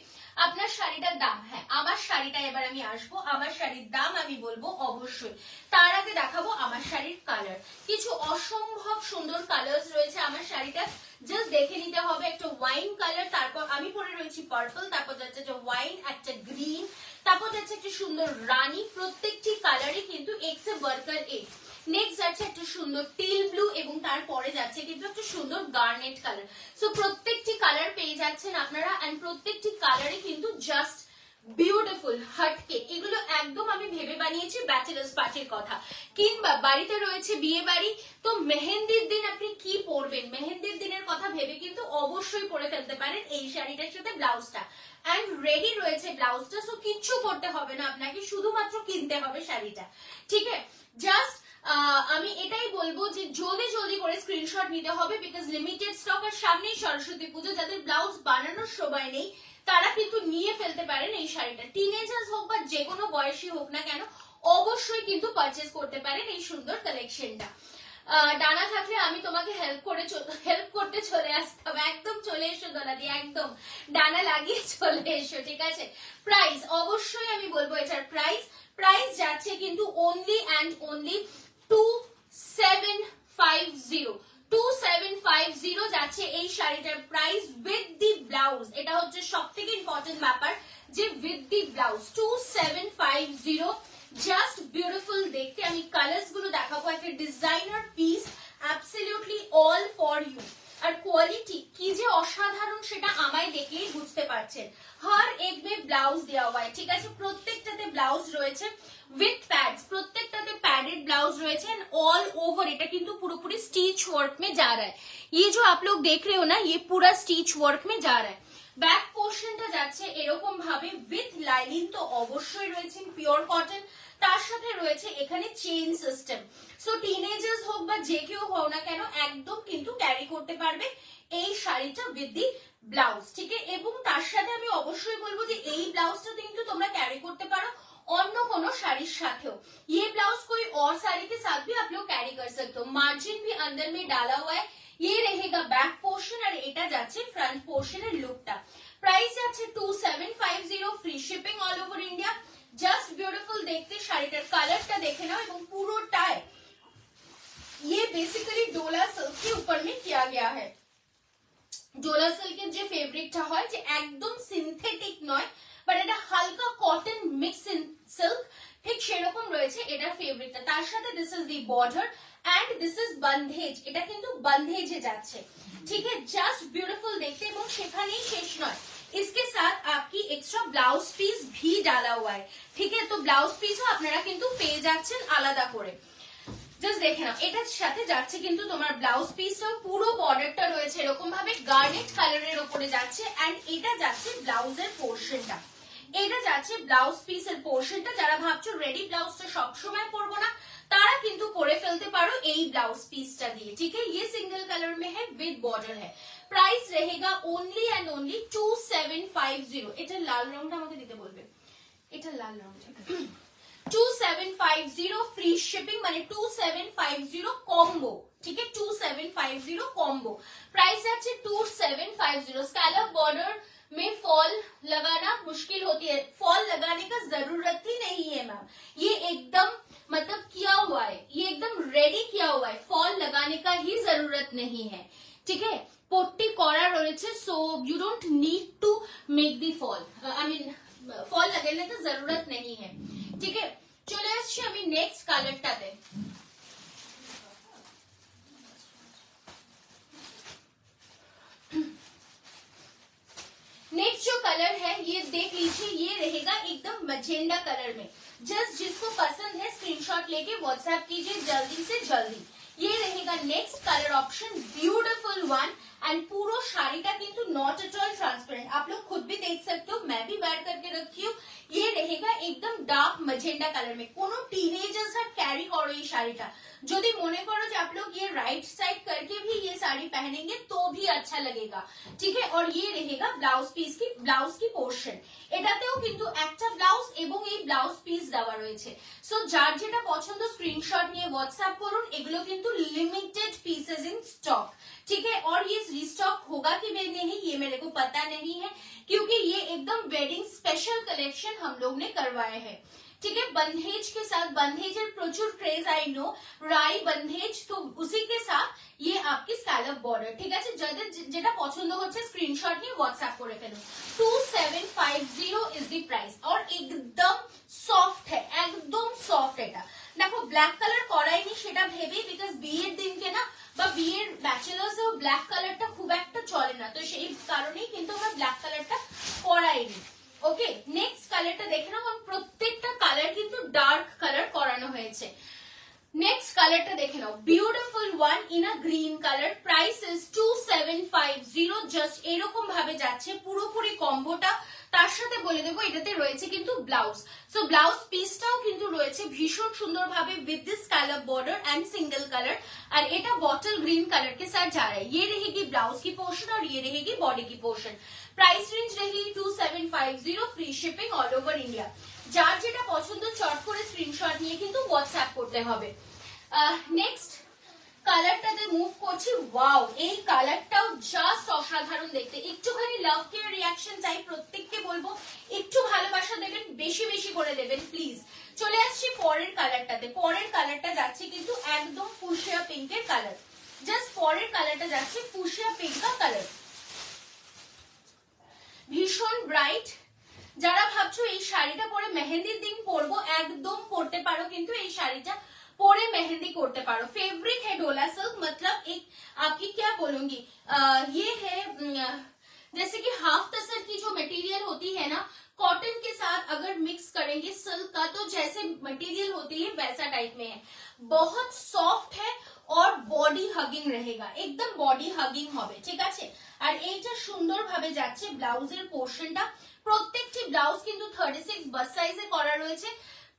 আপনার শাড়িটার দাম, হ্যাঁ আমার শাড়িটা এবার আমি আসবো, আমার শাড়ির দাম আমি বলবো অবশ্যই। তার আগে দেখাবো আমার শাড়ির কালার, কিছু অসম্ভব সুন্দর কালার্স রয়েছে আমার শাড়িটা, জাস্ট দেখে নিতে হবে। একটা ওয়াইন কালার, তারপর আমি পরে রয়েছি পার্পল, তারপর যাচ্ছে একটা ওয়াইন, একটা গ্রিন, তারপর যাচ্ছে একটা সুন্দর রানী, প্রত্যেকটি কালারই কিন্তু এক্সে বার্কার এ। নেক্সট যাচ্ছে একটা সুন্দর টিল ব্লু এবং তারপরে যাচ্ছে কিন্তু একটা সুন্দর গার্নেট কালার। সো প্রত্যেকটি কালার পেয়ে যাচ্ছেন আপনারা, এন্ড প্রত্যেকটি কালারে কিন্তু জাস্ট বিউটিফুল হটকে। এগুলো একদম আমি ভেবে বানিয়েছি ব্যাচেলার্স পার্টির কথা, কিংবা বাড়িতে রয়েছে বিয়ে বাড়ি, তো মেহেন্দির দিন আপনি কি পরবেন, মেহেন্দির দিনের কথা ভেবে কিন্তু অবশ্যই পরে ফেলতে পারেন এই শাড়িটার সাথে ব্লাউজটা। এন্ড রেডি রয়েছে ব্লাউজটা, সো কিচ্ছু করতে হবে না আপনাকে, শুধুমাত্র কিনতে হবে শাড়িটা। ঠিক আছে, জাস্ট আমি এটাই বলবো যে জলদি জলদি করে স্ক্রিনশট নিতে হবে, বিকজ লিমিটেড স্টক, আর সামনেই সরস্বতী পুজো। যাদের ব্লাউজ বানানোর সময় নেই তারা কিন্তু নিয়ে ফেলতে পারেন এই শাড়িটা। টিনেজার্স হোক বা যে কোনো বয়সী হোক না কেন, অবশ্যই কিন্তু পারচেজ করতে পারেন এই সুন্দর কালেকশনটা। ডানা থাকলে আমি তোমাকে হেল্প করতে চলে আসতাম, একদম চলে এসো দোলা দিয়ে, একদম ডানা লাগিয়ে চলে এসো, ঠিক আছে। প্রাইস অবশ্যই আমি বলবো, এটার প্রাইস যাচ্ছে কিন্তু অনলি অ্যান্ড অনলি 2750 যাচ্ছে এই শাড়িটার প্রাইস উইথ দি ব্লাউজ। এটা হচ্ছে সব থেকে ইম্পর্টেন্ট ব্যাপার যে with the blouse 2750, just beautiful দেখতে। আমি কালার্স গুলো দেখাবো, একটা designer piece, absolutely all for you. আর কোয়ালিটি কি যে অসাধারণ সেটা আমায় দেখলেই বুঝতে পারছেন। হার এক মে ব্লাউজ দেওয়া হয়, ঠিক আছে, প্রত্যেকটাতে ব্লাউজ রয়েছে উইথ প্যাডস, প্রত্যেকটাতে पैडेड ब्लाउज रहे ऑल ओवर। এটা কিন্তু পুরোপুরি স্টিচ वर्क में जा रहा है। ये जो आप लोग देख रहे हो ना, ये पूरा स्टिच वर्क में जा रहा है। ব্যাক পোর্শনটা যাচ্ছে এরকম ভাবে উইথ লাইনিং, তো অবশ্যই রয়েছে পিওর কটন, তার সাথে রয়েছে এখানে চেইন সিস্টেম। সো টিনেজার্স হোক বা যে কেউ হও না কেন, একদম কিন্তু ক্যারি করতে পারবে এই শাড়িটা উইথ দি ব্লাউজ, ঠিক আছে। এবং তার সাথে আমি অবশ্যই বলবো যে এই ব্লাউজটা কিন্তু তোমরা ক্যারি করতে পারো অন্য কোনো শাড়ির সাথেও। ये ब्लाउज कोई और साड़ी के साथ भी आप लोग कैरी कर सकते हो। मार्जिन भी अंदर में डाला हुआ है। ये रहेगा बैक पोर्शन और এটা যাচ্ছে ফ্রন্ট পোর্শনের লুকটা। প্রাইস যাচ্ছে 2750, free shipping all over India. Just beautiful দেখতে, শাড়িটার কালারটা দেখে নাও। এবং পুরোটায় ये बेसिकली डोला सिल्क के ऊपर में किया गया है। ডোলা সিল্কের যে ফেব্রিকটা হয়, যে একদম সিনথেটিক নয় বাট এটা হালকা কটন মিক্স ইন সিল্ক, ঠিক সেরকম রয়েছে এটার ফেব্রিকটা। তার সাথে this is the border and this is bandhej, এটা কিন্তু বন্ধেজে যাচ্ছে, ঠিক আছে। জাস্ট বিউটিফুল দেখতে। এবং সেখানেই শেষ নয়, इसके साथ आपकी एक्स्ट्रा ब्लाउज पीस भी डाला हुआ है, ठीक है। तो ब्लाउज पीसও আপনারা কিন্তু পেয়ে যাচ্ছেন আলাদা করে। জাস্ট দেখে নাও, এটার সাথে যাচ্ছে কিন্তু তোমার ব্লাউজ পিসটাও, পুরো বর্ডারটা রয়েছে এরকম ভাবে গার্নেট কালারের উপরে যাচ্ছে। এন্ড এটা যাচ্ছে ব্লাউজের পোর্শনটা, এটা যাচ্ছে ব্লাউজ পিসের পোর্শনটা। যারা ভাবছো রেডি ব্লাউজটা সবসময় পরবো না, তারা কিন্তু পরে ফেলতে পারো এই ব্লাউজ পিসটা দিয়ে, ঠিক আছে। ये सिंगल कलर में है विद बॉर्डर है। प्राइस रहेगा ओनली एंड ओनली 2750। এটা লাল রংটা আমাকে দিতে বলবে, এটা লাল রংটা 2750 फ्री शिपिंग, माने 2750 कॉम्बो, ठीक है। 2750 कॉम्बो प्राइस है 2750। स्कैलप बॉर्डर में फॉल लगाना मुश्किल होती है, फॉल लगाने का जरूरत ही नहीं है मैम, ये एकदम मतलब किया हुआ है, ये एकदम रेडी किया हुआ है, फॉल लगाने का ही जरूरत नहीं है, ठीक है। पट्टी करा रही, so you don't need to make the fall, I mean fall लगाने का जरूरत नहीं है, ठीक है। চলে আসছি আমি নেক্সট কালারটাতে। नेक्स्ट जो कलर है ये देख लीजिए, ये रहेगा एकदम मजेंडा कलर में। जस्ट जिसको पसंद है स्क्रीनशॉट लेके व्हाट्सएप कीजिए जल्दी से जल्दी। ये रहेगा next colour option, beautiful one. And पूरा শাড়িটা কিন্তু नॉट एट ऑल ट्रांसपेरेंट, आप लोग खुद भी देख सकते हो, मैं भी वेयर करके रखी हूँ। ये रहेगा एकदम डार्क मजेंडा कलर में। কোনো টিনেজার্সরা ক্যারি করো এই শাড়িটা, যদি মনে করো যে आप लोग ये राइट साइड करके भी ये साड़ी पहनेंगे तो भी अच्छा लगेगा, ठीक है। और ये रहेगा ब्लाउज पीस की, ब्लाउज की पोर्शन। এটাতেও কিন্তু একটা ব্লাউজ এবং এই ব্লাউজ পিস দেওয়া রয়েছে। সো যার যেটা পছন্দ স্ক্রিনশট নিয়ে व्हाट्सएप করুন, এগুলো কিন্তু लिमिटेड पीसेस इन स्टॉक, ठीक है। और ये रिस्टॉक होगा कि नहीं ये मेरे को पता नहीं है, क्योंकि ये एकदम वेडिंग स्पेशल कलेक्शन हम लोग ने करवाए हैं, ठीक है। बंधेज के साथ, बंधेजের প্রচুর ক্রেজ आई नो, রাই बंधेज, तो उसी के साथ ये आपकी स्कैलप बॉर्डर, ठीक है। যাদের যেটা পছন্দ হচ্ছে স্ক্রিনশট নিয়ে व्हाट्सएप করে ফেলুন। 2750 इज द प्राइस। और एकदम सॉफ्ट है, एकदम सॉफ्ट। এটা দেখো ব্ল্যাক কালার করাইনি, সেটা এটা ভেবেই, বিকজ বিয়ের দিনকে না বা বিয়ের ব্যাচেলার্সেও ব্ল্যাক কালারটা খুব একটা চলে না, তো সেই কারণেই কিন্তু আমরা ব্ল্যাক কালারটা পরাইনি। ওকে, নেক্সট কালারটা দেখে নাও, প্রত্যেকটা কালার কিন্তু ডার্ক কালার করানো হয়েছে। নেক্সট কালারটা দেখে নাও, beautiful one in a green colour, price is 2750, just এরকম ভাবে যাচ্ছে পুরোপুরি কম্বোটা। তার সাথে বলে দেবো এটাতে রয়েছে কিন্তু ব্লাউজ, সো ব্লাউজ পিসটাও কিন্তু রয়েছে ভীষণ সুন্দর ভাবে with this scallop border and single colour, और এটা बॉटल ग्रीन कलर के साथ जा रहा है। ये रहेगी ब्लाउज की पोर्शन और ये रहेगी बॉडी की पोर्शन। प्राइस रेंज रहेगी 2750, free shipping all over India. যার যেটা পছন্দ চট করে স্ক্রিনশট নিয়ে কিন্তু হোয়াটসঅ্যাপ করতে হবে। নেক্সট কালারটাতে মুভ করছি, ওয়াও এই কালারটাও জাস্ট অসাধারণ দেখতে। একটুখানি লাভ কেয়ার রিয়াকশন চাই, প্রত্যেককে বলবো একটু ভালোবাসা দেবেন, বেশি বেশি করে দেবেন প্লিজ। চলে আসছি পরের কালারটাতে, পরের কালারটা যাচ্ছে কিন্তু একদম ফুশিয়া পিঙ্কের কালার, জাস্ট পরের কালারটা যাচ্ছে ফুশিয়া পিঙ্কা কালার, ভীষণ ব্রাইট। যারা ভাবছো এই শাড়িটা পরে মেহেন্দির দিন পরবো, একদম পরতে পারো, কিন্তু এই শাড়িটা পরে मेहंदी करते पारो। फेवरेट है डोला सिल्क, मतलब एक आपकी क्या बोलूंगी ये है जैसे कि हाफ तसर की जो मटेरियल होती है ना, कॉटन के साथ अगर मिक्स करेंगे सिल्क का, तो जैसे मटेरियल होती है वैसा टाइप में है, बहुत सॉफ्ट है और बॉडी हगिंग रहेगा, एकदम बॉडी हगिंग হবে, ঠিক আছে। আর এইটা সুন্দর ভাবে যাচ্ছে ব্লাউজের পোরশনটা, প্রত্যেকটি ব্লাউজ কিন্তু 36 বাস সাইজে করা রয়েছে,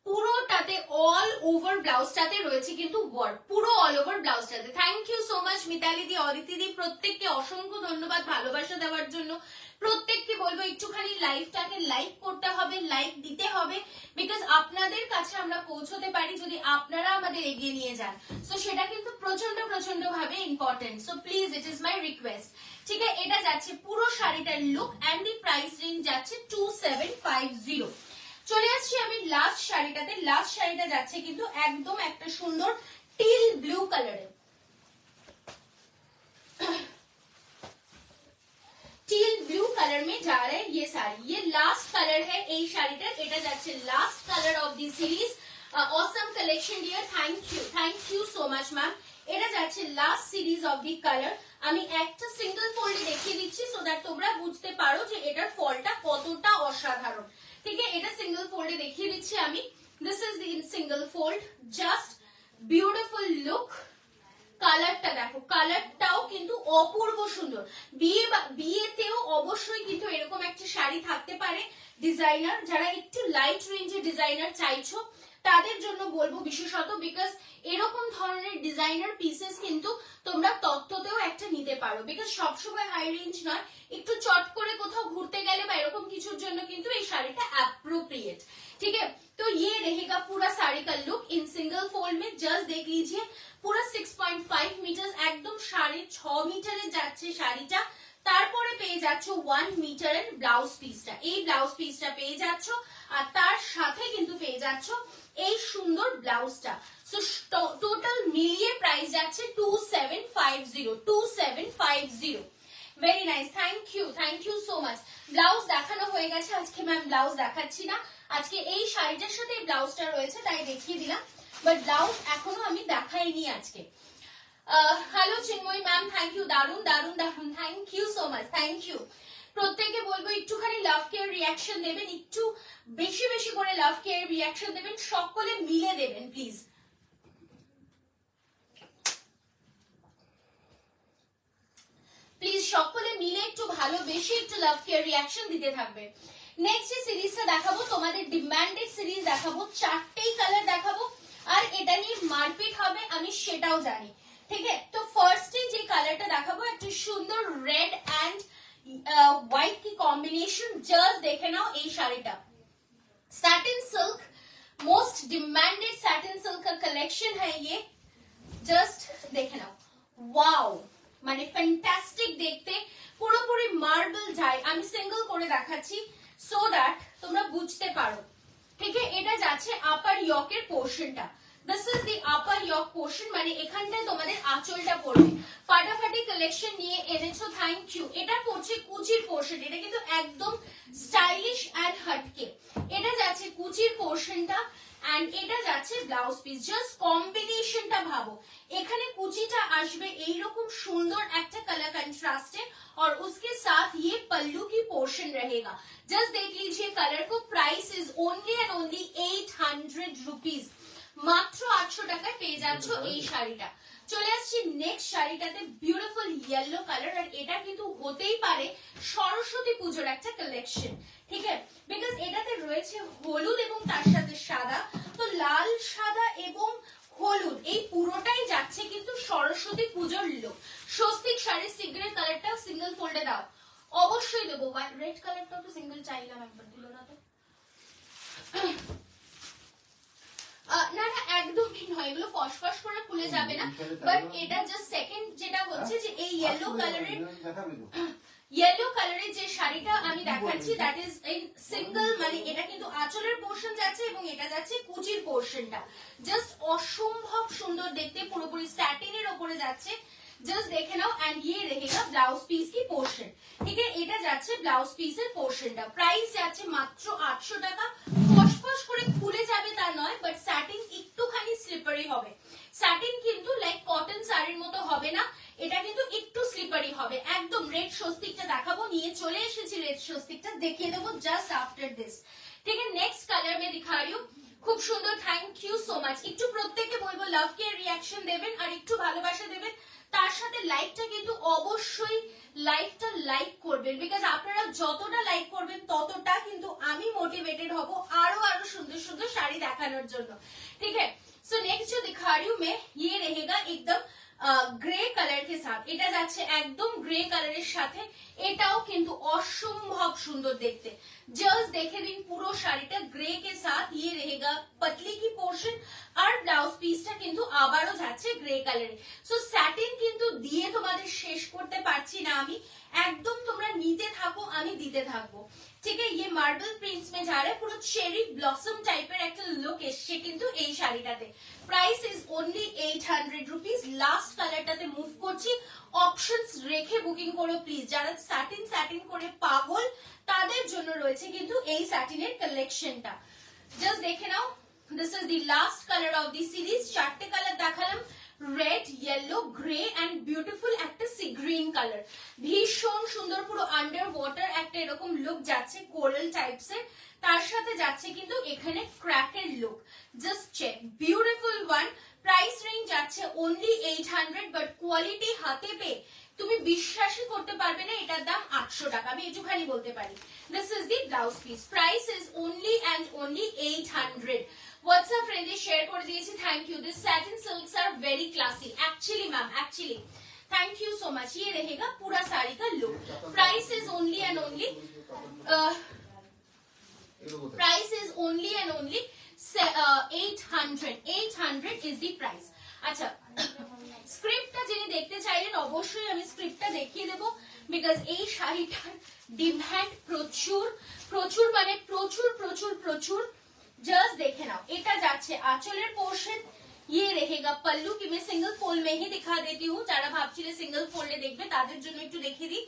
পুরোটাতে অল ওভার ব্লাউজটাতে রয়েছে কিন্তু ওয়ার্ক, পুরো অল ওভার ব্লাউজটাতে। Thank you so much Mitali di, Aditi di, প্রত্যেককে অসংখ্য ধন্যবাদ ভালোবাসা দেওয়ার জন্য। প্রত্যেককে বলবো একটুখানি লাইভটাকে লাইক করতে হবে, লাইক দিতে হবে, বিকজ আপনাদের কাছে আমরা পৌঁছতে পারি যদি আপনারা আমাদের এগিয়ে নিয়ে যান, সো সেটা কিন্তু প্রচন্ড প্রচন্ড ভাবে important, so please it is my request. ঠিক আছে, এটা যাচ্ছে পুরো শাড়িটার look and the price range যাচ্ছে 2750। চলে আসছি আমি লাস্ট শাড়িটাতে, লাস্ট শাড়িটা যাচ্ছে কিন্তু একদম একটা সুন্দর টিল ব্লু কালারে, टील ब्लू कलर में जा रहा है ये साड़ी, ये लास्ट कलर है এই শাড়িটার, এটা যাচ্ছে last colour of the series. Awesome collection dear, thank you so much ma'am. এটা যাচ্ছে last series of the colour. আমি একটা সিঙ্গেল ফোল্ডে দেখিয়ে দিচ্ছি সো দ্যাট তোমরা বুঝতে পারো যে এটার ফলটা কতটা অসাধারণ। ঠিক আছে, এটা সিঙ্গেল ফোল্ডে দেখিয়ে দিচ্ছি আমি, this is the single fold, just beautiful look. কালারটা দেখো, কালারটাও কিন্তু অপূর্ব সুন্দর। বিয়েতেও অবশ্যই কিন্তু এরকম একটা শাড়ি থাকতে পারে ডিজাইনার, যারা একটু লাইট রেঞ্জের ডিজাইনার চাইছো তাদের জন্য বলবো বিশেষত, বিকজ এরকম ধরনের ডিজাইনার পিসেস কিন্তু তোমরা তত্ত্বতেও একটা নিতে পারো, বিকজ সবসময় হাই রেঞ্জ নয়, একটু চট করে কোথাও ঘুরতে গেলে বা এরকম কিছুর জন্য কিন্তু এই শাড়িটা অ্যাপ্रोप्रिएट। ठीक है, तो ये रहेगा पूरा साड़ी का लुक इन सिंगल फोल्ड में, जस्ट देख लीजिए पूरा 6.5 मीटर, একদম 6.5 মিটারে যাচ্ছে শাড়িটা। তারপরে পেয়ে যাচ্ছ 1 মিটারের ব্লাউজ পিসটা, এই ব্লাউজ পিসটা পেয়ে যাচ্ছ, আর তার সাথে কিন্তু পেয়ে যাচ্ছ এই সুন্দর ব্লাউজটা। সো টোটাল মিলিয়ে প্রাইস যাচ্ছে 2750। Very nice, thank you so much. Blouse দেখানো হয়ে গেছে, আজকে ম্যাম ব্লাউজ দেখাচ্ছি না, আজকে এই শাড়িটার সাথে এই ব্লাউজটা রয়েছে তাই দেখিয়ে দিলাম, বাট ব্লাউজ এখনো আমি দেখাইনি আজকে। Hello Chinmayee ma'am, thank you, দারুন দারুন দারুন, thank you so much, thank you. প্রত্যেককে বলবো একটুখানি লাভ কেয়ার রিয়াকশন দেবেন, একটু বেশি বেশি করে লাভ কেয়ার রিয়াকশন দেবেন, সকলে মিলে দেবেন প্লিজ। প্লিজ সকলে মিলে একটু ভালোবেসে একটু লাভ কেয়ার রিয়াকশন দিতে থাকবে। নেক্সট যে সিরিজটা দেখাবো তোমাদের ডিমান্ডেড সিরিজ দেখাবো, 4টেই কালার দেখাবো, আর এটা নিয়ে মারপিট হবে আমি সেটাও জানি। ঠিক আছে, তো ফার্স্টে যে কালারটা দেখাবো একটা সুন্দর রেড এন্ড व्हाइट की कॉम्बिनेशन, जस्ट देखे नाओ এই শাড়িটা, satin silk, most demanded satin silk का कलेक्शन है ये, जस्ट देखे नाओ, वाओ মানে ফ্যান্টাস্টিক দেখতে, পুরোপুরি মার্বেল যায়। আমি সিঙ্গেল করে দেখাচ্ছি সো দ্যাট তোমরা বুঝতে পারো। ঠিক আছে, এটা যাচ্ছে আপার ইয়কের পোর্শনটা, this is the upper yoke portion, মানে এখানটায় তোমাদের আঁচলটা পড়বে। ফাটাফাটি কালেকশন নিয়ে এনেছো, থ্যাংক ইউ। এটা পড়ছে কুচির পোর্শন, এটা কিন্তু একদম স্টাইলিশ অ্যান্ড হটকে। এটা যাচ্ছে কুচির পোর্শনটা এন্ড এটা যাচ্ছে ব্লাউজ পিস। জাস্ট কম্বিনেশনটা ভাবো, এখানে কুচিটা আসবে এইরকম সুন্দর একটা কালার कंट्रास्टे और उसके साथ ये पल्लू की पोर्शन रहेगा। जस्ट देख लीजिए कलर को। Price is only and only 800 rupees. মাত্র 800 টাকায় পেয়ে যাচ্ছ এই শাড়িটা। চলে আসছি নেক্সট শাড়িটাতে, বিউটিফুল ইয়েলো কালার। আর এটা কিন্তু হতেই পারে সরস্বতী পুজোর একটা কালেকশন, ঠিক আছে? বিকজ এটাতে রয়েছে হলুদ এবং তার সাথে সাদা। তো লাল, সাদা এবং হলুদ এই পুরোটাই যাচ্ছে কিন্তু সরস্বতী পুজোর লুক। স্বস্তিক শাড়ির সিগারেট কালারটা সিঙ্গেল ফোল্ডে দাও, অবশ্যই দেবো। রেড কালারটা তো সিঙ্গেল চাইলাম, একবার দিল না তো। না না একদমই নয়, এগুলো ফসফস করে খুলে যাবে না। বাট এটা জাস্ট সেকেন্ড যেটা হচ্ছে যে এই ইয়েলো কালারের যে শাড়িটা আমি দেখাচ্ছি দ্যাট ইজ এই সিঙ্গেল, মানে এটা কিন্তু আঁচলের পোর্শন যাচ্ছে এবং এটা যাচ্ছে কুচির পোর্শনটা। জাস্ট অসম্ভব সুন্দর দেখতে, পুরোপুরি স্যাটিনের ওপরে যাচ্ছে। जस्ट देखे नाओ एंड ये रहेगा ब्लाउज पीस की पोर्शन, ठीक है? এটা যাচ্ছে ব্লাউজ পিসের পোর্শনটা। প্রাইস যাচ্ছে মাত্র 800 টাকা। ফসফস করে খুলে যাবে তা নয়, বাট স্যাটিন একটুখানি স্লিপারি হবে। স্যাটিন কিন্তু লাইক কটন শাড়ির মতো হবে না, এটা কিন্তু একটু স্লিপারি হবে। একদম রেড স্বস্তিকটা দেখাবো, নিয়ে চলে এসেছি রেড স্বস্তিকটা, দেখিয়ে দেবো জাস্ট আফটার দিস, ঠিক है? नेक्स्ट कलर में दिखा रही हूँ, খুব সুন্দর। Thank you so much. একটু প্রত্যেককে বলবো লাভ কে রিঅ্যাকশন দেবেন আর একটু ভালোবাসা দেবেন, তার সাথে লাইকটা কিন্তু অবশ্যই লাইকটা লাইক করবেন। বিকজ আপনারা যতটা লাইক করবেন ততটা কিন্তু আমি মোটিভেটেড হব আরো আরো সুন্দর সুন্দর শাড়ি দেখানোর জন্য, ঠিক है? सो नेक्स्ट जो दिखा रही हूँ मैं, ये रहेगा एकदम গ্রে কালার के साथ। এটা যাচ্ছে একদম গ্রে কালারের সাথে, এটাও কিন্তু অসম্ভব সুন্দর দেখতে। জাস্ট দেখে দিন পুরো শাড়িটা গ্রে के साथ, ये रहेगा पतली की पोर्शन আর ব্লাউজ পিসটা কিন্তু আবারও যাচ্ছে গ্রে কালারে। সো স্যাটিন কিন্তু দিয়ে তোমাদের শেষ করতে পারছি না আমি, একদম তোমরা নিতে থাকো, আমি দিতে থাকবো, ঠিক है? ये मार्बल प्रिंट्स में जा रहा है, পুরো চেরি ব্লসম টাইপের একটা লুক এসছে কিন্তু এই শাড়িটাতে। Price is only 800 rupees. Last কালারটাতে মুভ করছি, অপশনস রেখে বুকিং করো প্লিজ। যারা স্যাটিন স্যাটিন করে পাগল তাদের জন্য রয়েছে কিন্তু এই স্যাটিনের কালেকশনটা। জাস্ট দেখে নাও, this is the last colour of the series. চারটে কালার দেখালাম, red, yellow, grey and beautiful একটা সি গ্রিন কালার। ভীষণ সুন্দর, পুরো আন্ডার ওয়াটার একটা এরকম লুক যাচ্ছে, কোরাল টাইপস এর। তার সাথে যাচ্ছে কিন্তু এখানে ক্র্যাকের look. Just check, beautiful one. Price range যাচ্ছে ওনলি 800, বাট কোয়ালিটি হাতে পেয়ে তুমি বিশ্বাসই করতে পারবে না এটার দাম 800 টাকা। আমি একটুখানি বলতে পারি। This is the blouse piece. Price is only and only 800। WhatsApp friends share कर दिए, thank you. This satin silks are very classy actually ma'am, actually thank you so much. ये रहेगा पूरा साड़ी का look. Price is only and only price is only and only 800। 800 is the price. अच्छा, স্ক্রিপ্টটা যিনি দেখতে চাইলেন অবশ্যই আমি স্ক্রিপ্টটা দেখিয়ে দেবো, বিকজ এই শাড়িটার ডিমান্ড প্রচুর প্রচুর, মানে প্রচুর প্রচুর প্রচুর। जस्ट देखे ना, এটা যাচ্ছে আঁচলের পোর্শন, ये रहेगा पल्लू की। मैं सिंगल फोल्ड में ही दिखा देती हूँ, যারা ভাবছিলে সিঙ্গেল ফোল্ডে দেখবে তাদের জন্য একটু দেখিয়ে দিই,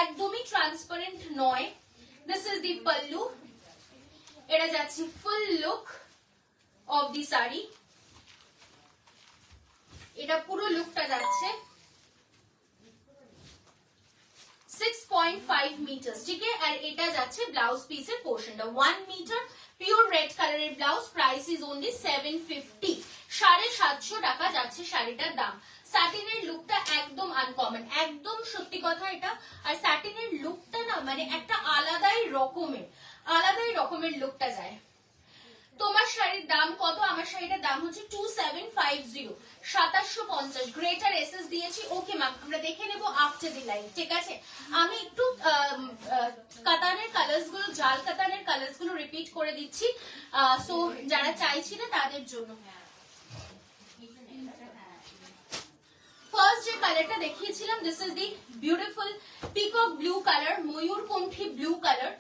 একদমই ট্রান্সপারেন্ট নয়। দিস ইজ দি পল্লু, এটা যাচ্ছে full look of the sari, এটা পুরো লুকটা যাচ্ছে 6.5 মিটার, ঠিক है? আর এটা যাচ্ছে ব্লাউজ পিসের পোর্শনটা 1 মিটার, পিওর রেড কালারের ব্লাউজ। Price is only 750। 750 টাকা যাচ্ছে শাড়িটার দাম। স্যাটিনের লুকটা একদম আনকমন, একদম সত্যি কথা এটা। আর স্যাটিনের লুকটা না মানে একটা আলাদাই রকমের লুকটা যায়। তোমার শাড়ির দাম কত? আমার শাড়িটার দাম হচ্ছে 2750, 2750। গ্রেটার এসএস দিয়েছি। ওকে ম্যাম, আমরা দেখে নেবো আফটার দি লাইভ, ঠিক আছে? আমি একটু কাতানের কালার্স গুলো, জাল কাতানের কালার্স গুলো রিপিট করে দিচ্ছি, সো যারা চাইছিল তাদের জন্য। ফার্স্ট যে কালারটা দেখিয়েছিলাম, this is the beautiful peacock blue colour, ময়ূরকণ্ঠী ব্লু কালার।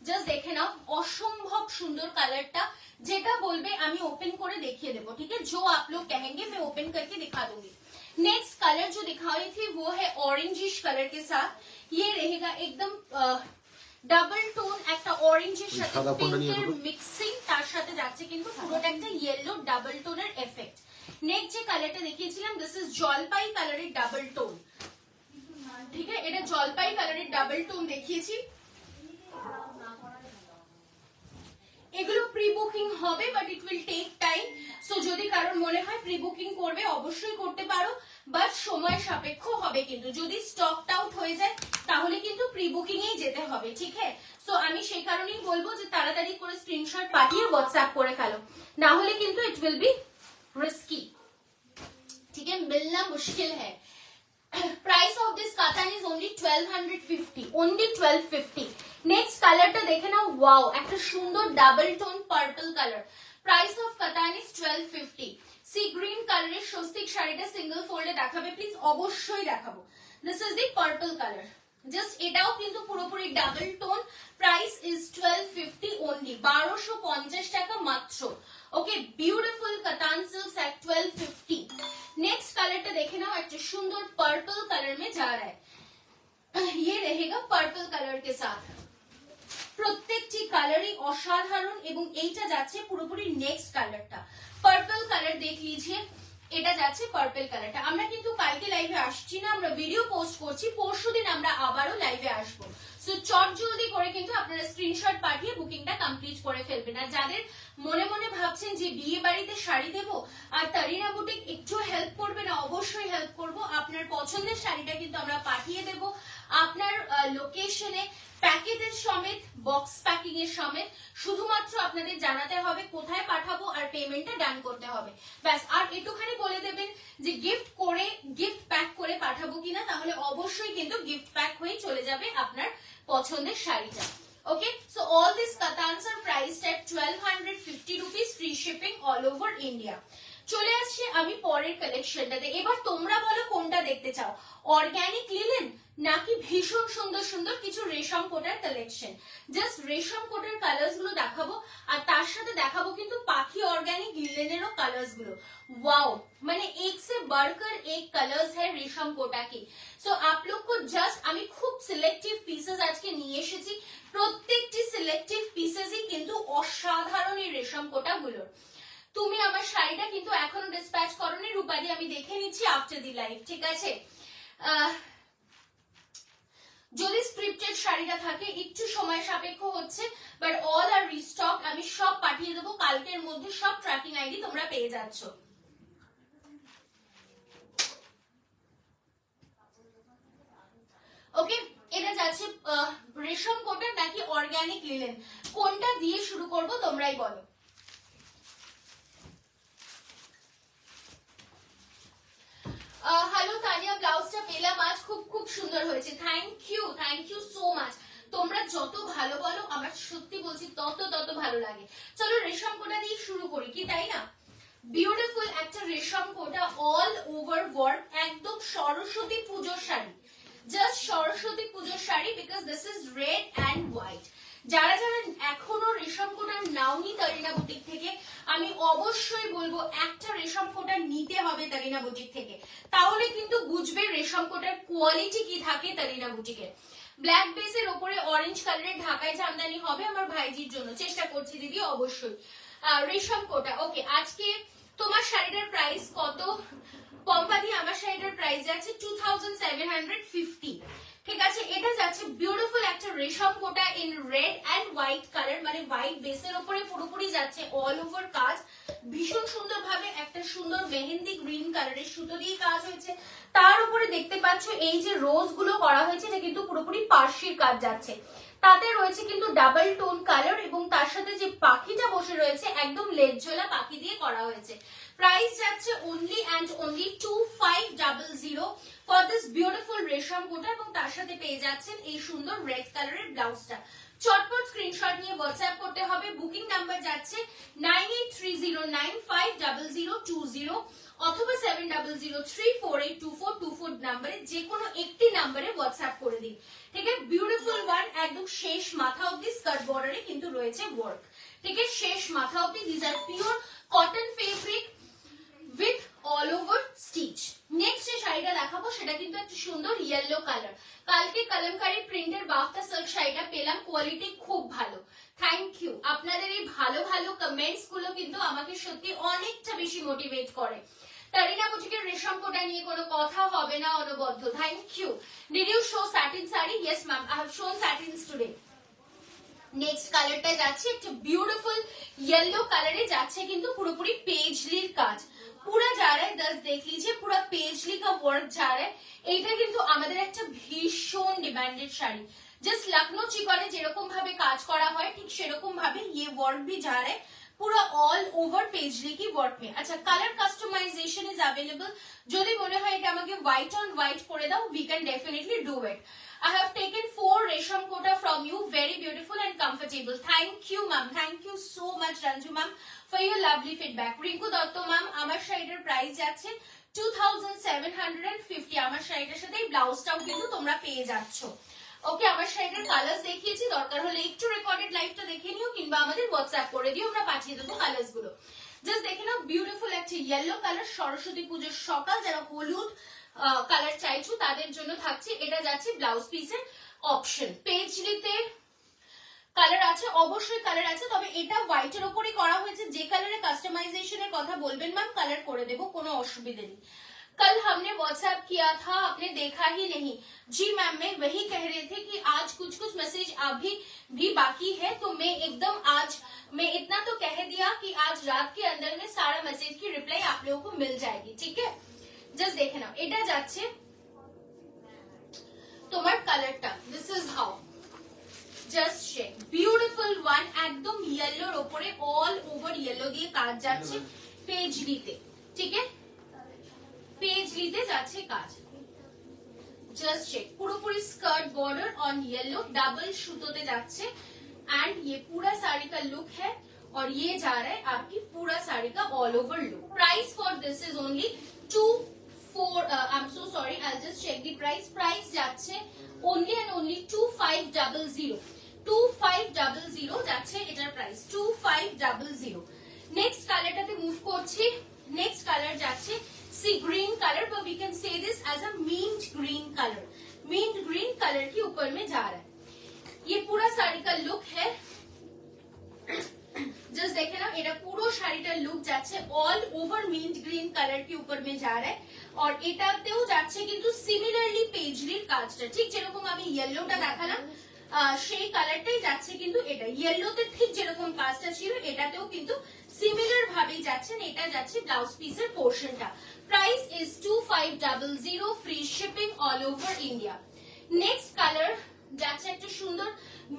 জাস্ট দেখে নাও, অসম্ভব সুন্দর কালারটা, যেটা বলবে আমি ওপেন করে देখিয়ে দেবো, ठीक है। जो आप लोग कहेंगे मैं ओपन करके दिखा दूंगी। नेक्स्ट कलर जो दिखाई थी वो है ऑरेंजिश कलर के साथ, ये रहेगा एकदम ডাবল টোন, একটা অরেঞ্জের সাথে পিঙ্কের মিক্সিং, তার সাথে যাচ্ছে কিন্তু পুরোটা একটা ইয়েলো ডাবল টোনের এফেক্ট। নেক্সট যে কালারটা দেখিয়েছিলাম দিস ইজ জলপাই কালারের ডাবল টোন, ঠিক আছে, এটা জলপাই কালারের ডাবল টোন দেখিয়েছি। এগুলো প্রি বুকিং হবে but it will take time, so যদি কারোর মনে হয় প্রি বুকিং করবে অবশ্যই করতে পারো, বাট সময় সাপেক্ষ হবে, কিন্তু যদি স্টক আউট হয়ে যায় তাহলে কিন্তু প্রি বুকিং এই যেতে হবে, ঠিক আছে। সো আমি সেই কারণেই বলবো যে তাড়াতাড়ি করে স্ক্রিনশট পাঠিয়ে হোয়াটসঅ্যাপ করে ফেলো, না হলে কিন্তু ইট উইল বি রিস্কি, ঠিক আছে, মিলনা মুশকিল হ্যায়। Price of this katan is only 1250, only 1250। Next कलरটা দেখে নাও, ওয়াও, একটা সুন্দর double tone purple colour. Price of katan is 1250। Sea green কালারের স্বস্তিক শাড়িটা সিঙ্গেল ফোল্ডে দেখাবে প্লিজ, অবশ্যই দেখাবো। This is the purple colour, just এটাও কিন্তু পুরোপুরি double tone. Price is 1250 only, 1250 টাকা মাত্র। Okay, beautiful katan silks at 1250। Next कलरটা দেখে নাও, একটা সুন্দর पर्पल कलर में जा रहा है, ये रहेगा पर्पल कलर के साथ। প্রত্যেকটি কালারই অসাধারণ এবং এইটা যাচ্ছে পুরোপুরি নেক্সট কালারটা पर्पल কালার দেখ लीजिए, এটা যাচ্ছে পার্পল কালারটা। আমরা কিন্তু কালকে লাইভে আসছি না, আমরা ভিডিও পোস্ট করছি, পরশুদিন আমরা আবারও লাইভে আসবো। সো চট জলদি করে কিন্তু আপনারা স্ক্রিনশট পাঠিয়ে বুকিংটা কমপ্লিট করে ফেলবেন। আর যাদের মনে মনে ভাবছেন যে বিয়ে বাড়িতে শাড়ি দেবো আর তারিনা বুটিক একটু হেল্প করবে না, অবশ্যই হেল্প করব। আপনার পছন্দের শাড়িটা কিন্তু আমরা পাঠিয়ে দেব আপনার লোকেশনে, প্যাকেটের সমেত, বক্স প্যাকিং এর সমেত। শুধুমাত্র আপনাদের জানাতে হবে কোথায় পাঠাবো আর পেমেন্টটা ডান করতে হবে, ব্যাস। আর একটুখানি বলে দেবেন যে গিফট করে, গিফট প্যাক করে পাঠাবো কিনা, তাহলে অবশ্যই কিন্তু গিফট প্যাক হয়ে চলে যাবে আপনার পছন্দের শাড়িটা। Okay, so all this katans are priced at 1250 rupees, free shipping all over India. চলে আসছি আমি পরের কালেকশনটাতে। এবার তোমরা বলো কোনটা দেখতে চাও, অর্গানিক লিনেন নাকি ভীষণ সুন্দর সুন্দর কিছু রেশম কোটার কালেকশন। জাস্ট রেশম কোটার কালার্স গুলো দেখাবো আর তার সাথে দেখাবো কিন্তু পাখি অর্গানিক লিনেনেরও কালার্স গুলো। वाओ, মানে एक से बढ़कर एक कलर्स है रेशम कोटा की। सो आप लोग को जस्ट আমি খুব সিলেক্টিভ পিসেস আজকে নিয়ে এসেছি, প্রত্যেকটি সিলেক্টিভ পিসেসই কিন্তু অসাধারণ এই রেশম কোটা গুলোর। তুমি আমার শাড়িটা কিন্তু এখনো ডিসপ্যাচ করোনি রূপাদি, আমি দেখে নিচ্ছি আফটার দি লাইভ, ঠিক আছে। যদি স্ক্রিপ্টেড শাড়িটা থাকে একটু সময় সাপেক্ষ হচ্ছে, বাট অল আর রিস্টক, আমি সব পাঠিয়ে দেবো কালকের মধ্যে, সব ট্র্যাকিং আইডি তোমরা পেয়ে যাচ্ছ। ওকে, এটা যাচ্ছে রেশম কোটা নাকি অর্গানিক লিনেন, কোনটা দিয়ে শুরু করব তোমরাই বলো। হ্যালো তানিয়া, ব্লাউজটা পেলাম আজ, খুব খুব সুন্দর হয়েছে, থ্যাংক ইউ সো মাচ। তোমরা যত ভালো বলো আমার সত্যি বলছি তত তত ভালো লাগে। চলো রেশম কোটা দিয়ে শুরু করি, কি তাই না? বিউটিফুল একটা রেশম কোটা, অল ওভার ওয়ার্ক, একদম সরস্বতী পুজোর শাড়ি, জাস্ট সরস্বতী পুজোর sari, because this is red and white. যারা যারা এখনো রেশম কোটা নাওনি তারিনা বুটিক থেকে, আমি অবশ্যই বলবো একটা রেশম কোটা নিতে হবে তারিনা বুটিক থেকে, তাহলে কিন্তু বুঝবে রেশম কোটার কোয়ালিটি কি থাকে তারিনা বুটিকে। ব্ল্যাক বেসের ওপরে অরেঞ্জ কালারের ঢাকায় জামদানি হবে আমার ভাইজির জন্য, চেষ্টা করছি দিদি অবশ্যই। রেশম কোটা, ওকে। আজকে তোমার শাড়িটার প্রাইস কত পম্পাদি? আমার শাড়িটার প্রাইস যাচ্ছে 2750, ঠিক আছে। এটা যাচ্ছে বিউটিফুল একটা রেশম Kota in red and white colour, মানে হোয়াইট বেসের উপরে পুরোপুরি যাচ্ছে অল ওভার কাজ, ভীষণ সুন্দর ভাবে একটা সুন্দর মেহেন্দি গ্রিন কালারের সুতো দিয়ে কাজ হয়েছে। তার উপরে দেখতে পাচ্ছ এই যে রোজ গুলো করা হয়েছে, এটা কিন্তু পুরোপুরি পার্সির কাজ যাচ্ছে, তাতে রয়েছে কিন্তু ডাবল টোন কালার, এবং তার সাথে যে পাখিটা বসে রয়েছে একদম লেজঝোলা পাখি দিয়ে করা হয়েছে। প্রাইস যাচ্ছে only and only 2500 for this beautiful রেশম কোটা, এবং তার সাথে পেয়ে যাচ্ছেন এই সুন্দর রেড কালারের ব্লাউজটা। চটপট স্ক্রিনশট নিয়ে হোয়াটসঅ্যাপ করতে হবে। বুকিং নাম্বার যাচ্ছে 9830950020। অথবা 7003482424 নাম্বারে যে কোনো একটি নাম্বারে হোয়াটসঅ্যাপ করে দিন। ঠিক আছে, বিউটিফুল ওয়ান, একদম শেষ মাথা অবধি স্কার্ট বর্ডারে কিন্তু রয়েছে ওয়ার্ক। ঠিক আছে, শেষ মাথা অবধি। This are pure cotton fabric with all over stitch. Next যে শাড়িটা দেখাবো সেটা কিন্তু একটা সুন্দর ইয়েলো কালার। কালকে কলমকারী প্রিন্টের বাফতা সিল্ক শাড়িটা পেলাম, কোয়ালিটি খুব ভালো। Thank you. আপনাদের এই ভালো ভালো কমেন্টস গুলো কিন্তু আমাকে সত্যি অনেকটা বেশি মোটিভেট করে। তারিনা বুটিকের রেশম কোটা নিয়ে কোনো কথা হবে না অনবদ্য। Thank you. Did you show satin sari? Yes ma'am, I have shown satins today. Next কালারটা যাচ্ছে একটা বিউটিফুল येलो কালারে, যাচ্ছে কিন্তু পুরোপুরি পেজলির কাজ। पूरा जा रहा है, 10 देख लीजिए, पूरा पेजली का वर्क जा रहा है। এটা কিন্তু আমাদের একটা ভীষণ ডিমান্ডেড শাড়ি। জাস্ট লখনৌ চিকনে যেরকম ভাবে কাজ করা হয় ঠিক সেরকম ভাবে ये वर्क भी जा रहा है पूरा ऑल ओवर पेजली की वर्क में। अच्छा, कलर कस्टमाइजेशन इज अवेलेबल। যদি মনে হয় এটা আমাকে হোয়াইট অন হোয়াইট করে দাও, we can definitely do it. I have taken 4 resham kota from you, very beautiful and comfortable. Thank you ma'am, thank you so much Ranju ma'am for your lovely feedback. Rinku Dotto ma'am, আমার শাড়িটার price যাচ্ছে 2750। আমার শাড়িটার সাথে এই ব্লাউজটাও কিন্তু তোমরা পেয়ে যাচ্ছ। ওকে, আমার শাড়িটার কালার্স দেখিয়েছি, দরকার হলে একটু রেকর্ডেড লাইভটা দেখে নিও কিংবা আমাদের হোয়াটসঅ্যাপ করে দিও, আমরা পাঠিয়ে দেবো কালার্স গুলো। জাস্ট দেখে নাও, বিউটিফুল একটা ইয়েলো কালার। সরস্বতী পুজোর সকাল, যারা হলুদ কালার চাইছো তাদের জন্য থাকছে। এটা যাচ্ছে ব্লাউজ পিসের অপশন। পেজলিতে কালার আছে, অবশ্যই কালার আছে, তবে এটা হোয়াইটের উপরে করা হয়েছে। যে কালারে কাস্টমাইজেশনের কথা বলবেন ম্যাম, কালার করে দেবো, কোনো অসুবিধা নেই। कल हमने व्हाट्सएप किया था, आपने देखा ही नहीं। जी मैम, मैं वही कह रहे थे कि आज कुछ कुछ मैसेज अभी भी बाकी है, तो मैं एकदम आज मैं इतना तो कह दिया कि आज रात के अंदर में सारा मैसेज की रिप्लाई आप लोगों को मिल जाएगी। ठीक है, जस्ट देखे ना, এটা যাচ্ছে তোমার কালারটা, this is how, just check, beautiful one, একদম ইয়েলোর উপরে অল ওভার ইয়েলো দিয়ে কাজ যাচ্ছে পেজলিতে। ঠিক আছে, পেজলিতে যাচ্ছে কাজ, জাস্ট চেক, পুরোপুরি skirt border on yellow, double সুতোতে যাচ্ছে। एंड ये पूरा साड़ी का लुक है और ये जा रहा है आपकी पूरा साड़ी का all over look. Price for this is only 24 I am so sorry, I just check the price. Price যাচ্ছে ओनली एंड ओनली 2500। 2500 যাচ্ছে এটার প্রাইস, 2500। নেক্সট কালারটাতে মুভ করছি। नेक्स्ट कलर जाच्छे सी ग्रीन कलर, पर we can say this as a mint green colour. Mint green colour के ऊपर में जा रहा है, ये पूरा साड़ी का लुक है। जस्ट देखे ना, এটা পুরো শাড়িটার লুক যাচ্ছে all over mint green colour के ऊपर में जा रहा है। और এটাতেও যাচ্ছে কিন্তু সিমিলারলি পেজলির কাজটা, ঠিক যেরকম আমি ইয়েলোটা দেখালাম সেই কালারটাই যাচ্ছে কিন্তু এটা ইয়েলোতে ঠিক যেরকম কাজটা ছিল এটাতেও কিন্তু সিমিলার ভাবেই যাচ্ছেন। এটা যাচ্ছে ব্লাউজ পিসের পোর্শনটা। Price is 2500, free shipping all over India. Next colour যাচ্ছে একটা সুন্দর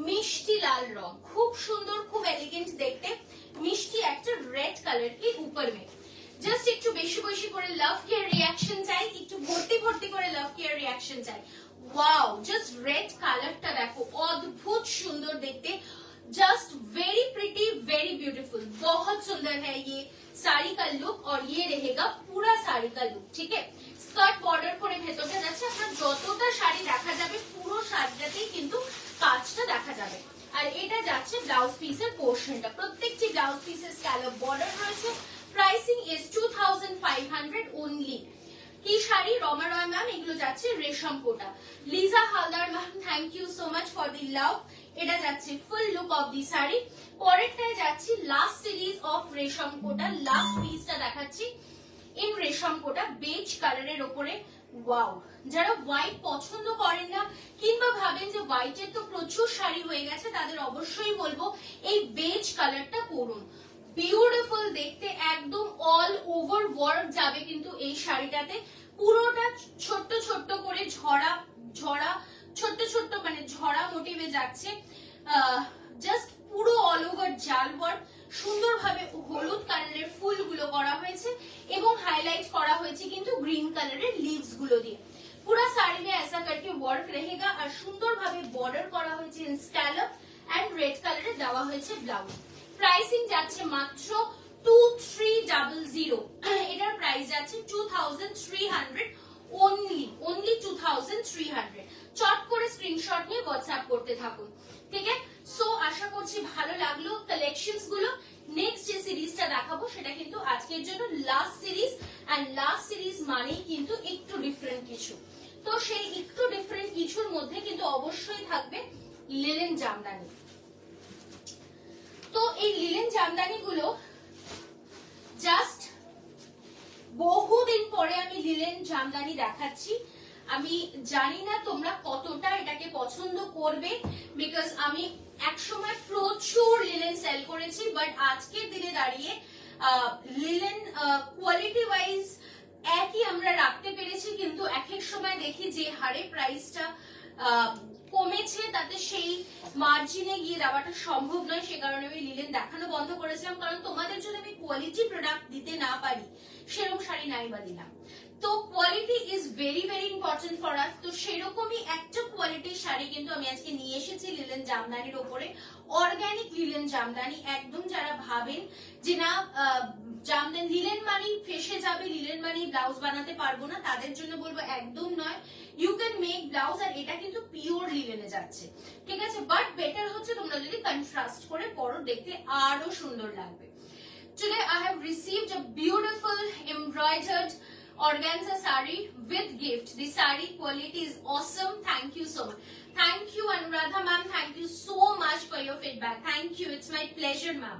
মিষ্টি লাল রং, খুব সুন্দর, খুব এলিগেন্ট দেখতে, মিষ্টি একটা রেড কালার के ऊपर में। জাস্ট একটু বেশি বেশি করে লাভ কেয়ার রিয়াকশন চাই, একটু ভর্তি ভর্তি করে লাভ কেয়ার রিয়াকশন চাই। वाओ, जस्ट रेड कलरটা দেখো, অদ্ভুত সুন্দর দেখতে, just very pretty, very beautiful, बहुत सुंदर है ये साड़ी का लुक। और ये रहेगा पूरा साड़ी का लुक। ठीक है, स्कार्ट बॉर्डर করে ভেতরটা যাচ্ছে, আপনার যতটা শাড়ি দেখা যাবে পুরো শাড়িটাতেই কিন্তু কাজটা দেখা যাবে। আর এটা যাচ্ছে ব্লাউজ পিসের পোর্শনটা, প্রত্যেকটি ব্লাউজ পিসের স্ক্যালপ বর্ডার রয়েছে। Pricing is 2500 only. की শাড়ি রমা রয় ম্যাম, এগুলো যাচ্ছে রেশম Kota. Liza Haldar ma'am, thank you so much for the love. এটা যাচ্ছে full look of the sari. পরেরটায় যাচ্ছি লাস্ট সিরিজ অফ রেশম কোটা, লাস্ট পিসটা দেখাচ্ছি ইন রেশম কোটা বেজ কালারের উপরে। ওয়াও, যারা হোয়াইট পছন্দ করেন না কিংবা ভাবেন যে হোয়াইটের তো প্রচুর শাড়ি হয়ে গেছে, তাদের অবশ্যই বলবো এই বেজ কালারটা পরুন। বিউটিফুল দেখতে, একদম অল ওভার ওয়ার্ক যাবে কিন্তু এই শাড়িটাতে। পুরোটা ছোট্ট ছোট্ট করে ঝরা ঝরা ছোট্ট ছোট্ট মানে ঝরা মোটিভে যাচ্ছে। জাস্ট পুরো অল ওভার জাল ওয়ার্ক, সুন্দরভাবে হলুদ কালারের ফুলগুলো করা হয়েছে এবং হাইলাইট করা হয়েছে কিন্তু গ্রিন কালারের লিভস গুলো দিয়ে। पूरा साड़ी में ऐसा करके वर्क रहेगा और সুন্দরভাবে বর্ডার করা হয়েছে ইন স্ক্যালপ এন্ড রেড কালারে দেওয়া হয়েছে ব্লাউজ। প্রাইসিং যাচ্ছে মাত্র 2300। এটার প্রাইস যাচ্ছে 2300 only 2300। চট করে স্ক্রিনশট নিয়ে হোয়াটসঅ্যাপ করতে থাকুন, ঠিক আছে? সো আশা করছি ভালো লাগলো কালেকশনস গুলো। নেক্সট যে সিরিজটা দেখাবো সেটা কিন্তু আজকের জন্য last series, and last series মানেই কিন্তু একটু ডিফারেন্ট কিছু। তো সেই একটু ডিফারেন্ট কিছুর মধ্যে কিন্তু অবশ্যই থাকবে লিলেন জামদানি। তো এই লিলেন জামদানি গুলো জাস্ট বহুদিন পরে আমি লিলেন জামদানি দেখাচ্ছি। আমি জানি না তোমরা কতটা এটাকে পছন্দ করবে, বিকজ আমি একসময় প্রচুর লিলেন সেল করেছি, বাট আজকের দিনে দাঁড়িয়ে লিলেন কোয়ালিটি ওয়াইজ একই আমরা রাখতে পেরেছি, কিন্তু এক এক সময় দেখি যে হারে প্রাইসটা কমেছে, তাতে সেই মার্জিনে গিয়ে দেওয়াটা সম্ভব নয়। সে কারণে আমি লিলেন দেখানো বন্ধ করেছিলাম, কারণ তোমাদের যদি আমি কোয়ালিটি প্রোডাক্ট দিতে না পারি সেরকম শাড়ি নাই বা দিলাম। তো quality is very very important for us. তো সেরকমই একটা কোয়ালিটির শাড়ি কিন্তু আমি আজকে নিয়ে এসেছি লিলেন জামদানির ওপরে, অর্গানিক লিলেন জামদানি। একদম যারা ভাবেন যে না জামদানি লিলেন মানি ফেসে যাবে, লিলেন মানি ব্লাউজ বানাতে পারবো না, তাদের জন্য বলবো একদম নয়। ইউ ক্যান মেক ব্লাউজ, আর এটা কিন্তু পিওর লিলেনে যাচ্ছে, ঠিক আছে? বাট বেটার হচ্ছে তোমরা যদি কন্ট্রাস্ট করে পরো, দেখতে আরো সুন্দর লাগবে। Today I have received a beautiful embroidered organza saree with gift. The saree quality is awesome. Thank you so much. Thank you Anuradha ma'am. Thank you so much for your feedback. Thank you. It's my pleasure ma'am.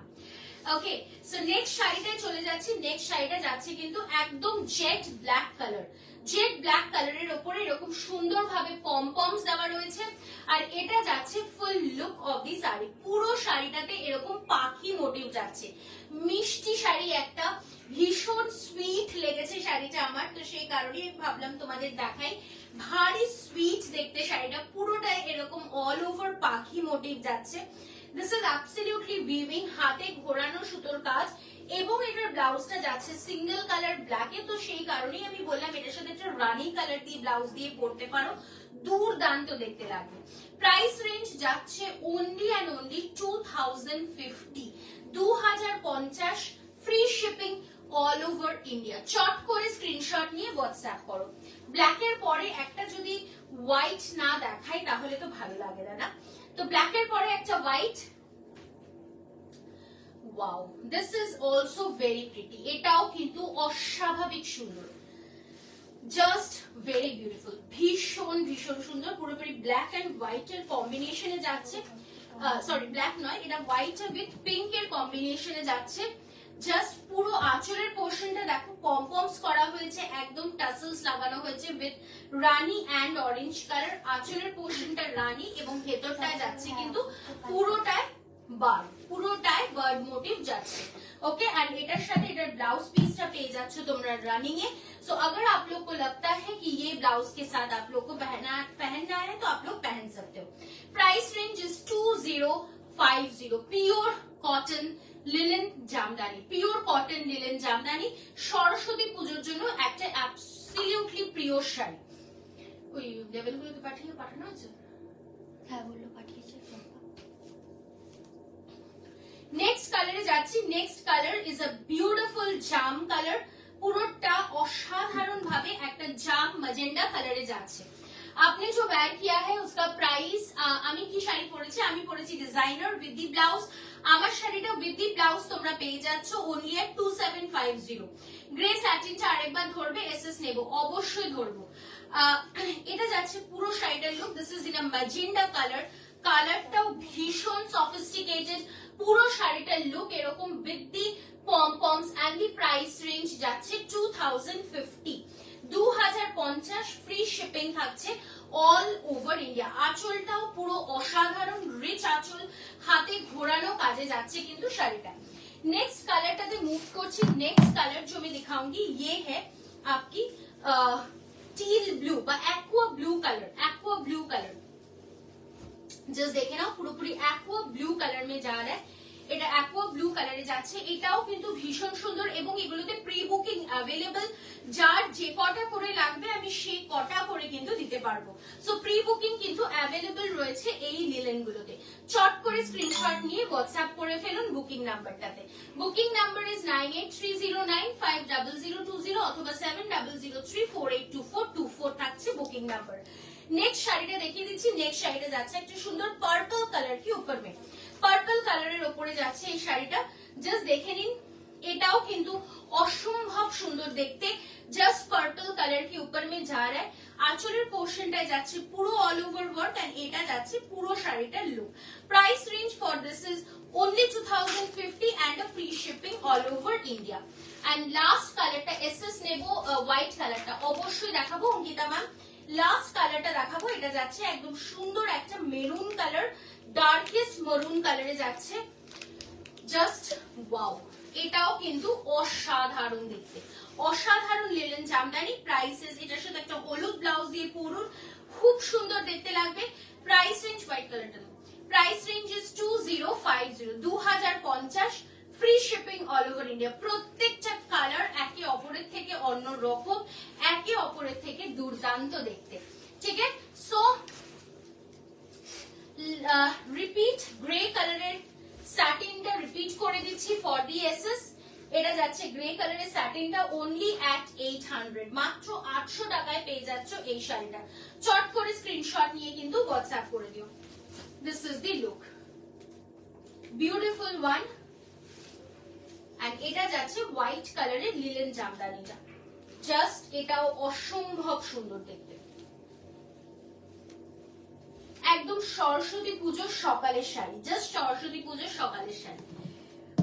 Okay, so next শাড়িটায় চলে যাচ্ছি। Next শাড়িটা যাচ্ছে কিন্তু একদম jade black colour. Jade black কালারের ওপরে এরকম সুন্দরভাবে পমপমস দেওয়া রয়েছে, আর এটা যাচ্ছে full look of the sari. পুরো শাড়িটাতে এরকম পাখি মোটিভ যাচ্ছে। মিষ্টি শাড়ি একটা, ভীষণ সুইট লেগেছে শাড়িটা আমার, তো সেই কারণে ভাবলাম তোমাদের দেখাই। ভারী সুইট দেখতে শাড়িটা, পুরোটাই এরকম অল ওভার পাখি মোটিভ যাচ্ছে। দিস ইজ অ্যাবসলিউটলি উইভিং, হাতে ঘোরানো সুতোর কাজ, এবং এটার ব্লাউজটা যাচ্ছে সিঙ্গেল কালার ব্ল্যাকে। তো সেই কারণেই আমি বললাম এটার সাথে একটা রানি কালার দিয়ে ব্লাউজ দিয়ে পরতে পারো, দুর্দান্ত দেখতে লাগবে। প্রাইস রেঞ্জ যাচ্ছে only and only 2050, 2050, free shipping all over India. চট করে স্ক্রিনশট নিয়ে হোয়াটসঅ্যাপ করো। ব্ল্যাকের পরে একটা যদি হোয়াইট না দেখাই তাহলে তো ভালো লাগে না। তো ব্ল্যাকের পরে একটা white, wow, this is also very pretty. এটাও কিন্তু অস্বাভাবিক সুন্দর, জাস্ট ভেরি বিউটিফুল, ভীষণ ভীষণ সুন্দর। পুরোপুরি ব্ল্যাক এন্ড হোয়াইট এর কম্বিনেশনে যাচ্ছে, সরি ব্ল্যাক নয়, এটা হোয়াইট উইথ পিঙ্ক এর কম্বিনেশনে যাচ্ছে। জাস্ট পুরো আঁচলের পোর্শনটা দেখো পমপমস করা হয়েছে, একদম টাসেলস লাগানো হয়েছে with rani and orange colour. আঁচলের পোর্শনটা রানি এবং ভেতরটায় যাচ্ছে কিন্তু পুরোটায় বার্ড, পুরোটায় বার্ড মোটিভ যাচ্ছে। ओके, एंड एटर साथ एटर ब्लाउज पीस टा पे जाच्छो तोमरा रनिंग है। सो अगर आप लोग को लगता है कि ये ब्लाउज के साथ आप लोग को पहनना है तो आप लोग पहन सकते हो। Price range is 2050। Pure cotton linen Jamdani, pure cotton linen Jamdani, Saraswati পুজোর জন্য একটা অ্যাবসলিউটলি প্রিয় শাড়ি। ওই লেভেলগুলোতে পাঠানো হয়েছে? হ্যাঁ বললো পাঠিয়েছে। নেক্সট কালারে যাচ্ছি। Next colour is a beautiful jam colour, পুরোটা অসাধারণ ভাবে একটা জাম ম্যাজেন্ডা কালারে যাচ্ছে। आपने जो वेयर किया है उसका प्राइस, আমি কি শাড়ি পরেছি, আমি পরেছি ডিজাইনার উইথ দি ব্লাউজ। আমার শাড়িটা উইথ দি ব্লাউজ তোমরা পেয়ে যাচ্ছ ওনলি এট 2750। গ্রে স্যাটিনটা আরেকবার ধরবে, এসএস নেব, অবশ্যই ধরবো। এটা যাচ্ছে পুরো শাড়িটার look. This is in a magenta colour, কালারটাও ভীষণ সফিস্টিকেটেড। পুরো শাড়িটার লুক এরকম with the pompoms, and the price range যাচ্ছে 2050, 2050, ফ্রি শিপিং থাকছে অল ওভার ইন্ডিয়া। আঁচলটাও পুরো অসাধারণ রিচ আঁচল, হাতে ঘোরানো কাজে যাচ্ছে কিন্তু শাড়িটা। नेक्स्ट कलर टाते मूव करছি। नेक्स्ट कलर जो मैं दिखाऊंगी ये है आपकी टील ब्लू বা aqua blue colour. Aqua blue colour just देखे ना, পুরোপুরি एक्वा ब्लू कलर में जा रहा है। এটা অ্যাকোয়া ব্লু কালারে যাচ্ছে, এটাও কিন্তু ভীষণ সুন্দর এবং এগুলোতে প্রি বুকিং অ্যাভেলেবল। যার যে কটা করে লাগবে আমি সেই কটা করে কিন্তু দিতে পারবো। সো প্রি বুকিং কিন্তু অ্যাভেলেবল রয়েছে এই লিলেন গুলোতে। চট করে স্ক্রিনশট নিয়ে হোয়াটসঅ্যাপ করে ফেলুন বুকিং নাম্বারটাতে। বুকিং নাম্বার ইজ 9830950020 অথবা 7003482424 থাকছে বুকিং নাম্বার। নেক্সট শাড়িটা দেখিয়ে দিচ্ছি। নেক্সট শাড়িটা যাচ্ছে একটা সুন্দর পার্পল কালার কি উপর মে, পার্পল কালারের উপরে যাচ্ছে এই শাড়িটা। জাস্ট দেখে নিন, এটাও কিন্তু অসম্ভব সুন্দর দেখতে। জাস্ট পার্পল কালার কি উপর মে যা রা है, আঁচলের পোর্শনটায় যাচ্ছে পুরো অল ওভার ওয়ার্ক এন্ড এটা যাচ্ছে পুরো শাড়িটার look. Price range for this is only 2050 and a free shipping all over India. And last কালারটা এসএস নেব, হোয়াইট কালারটা অবশ্যই দেখাবো অঙ্কিতা ম্যাম। লাস্ট কালারটা দেখাবো, এটা যাচ্ছে একদম সুন্দর একটা মেরুন কালার, ডার্কেস্ট মেরুন কালারে যাচ্ছে। জাস্ট ওয়াও, এটাও কিন্তু অসাধারণ দেখতে, অসাধারণ লিলেন জামদানি। প্রাইসেস এটার সাথে একটা হলুদ ব্লাউজ দিয়ে পরুন, খুব সুন্দর দেখতে লাগবে। প্রাইস রেঞ্জ হোয়াইট কালারটা, price range is 2050, 2050, free shipping all over India. প্রত্যেকটা কালার একে অপরের থেকে অন্য রকম, একে অপরের থেকে দুর্দান্ত দেখতে, ঠিক আছে। সো রিপিট গ্রে কালারের স্যাটিনটা রিপিট করে দিচ্ছি ফর দি এসএস। এটা যাচ্ছে গ্রে কালারের স্যাটিনটা অনলি অ্যাট 800, মাত্র 800 টাকায় পেয়ে যাচ্ছ এই শাড়িটা। চট করে স্ক্রিনশট নিয়ে কিন্তু হোয়াটসঅ্যাপ করে দিও। This is the look, beautiful one. And এটা যাচ্ছে হোয়াইট কালারের লিলেন জামদানিটা। জাস্ট এটাও অসম্ভব সুন্দর দেখতে, একদম সরস্বতী পুজোর সকালের শাড়ি, জাস্ট সরস্বতী পুজোর সকালের শাড়ি।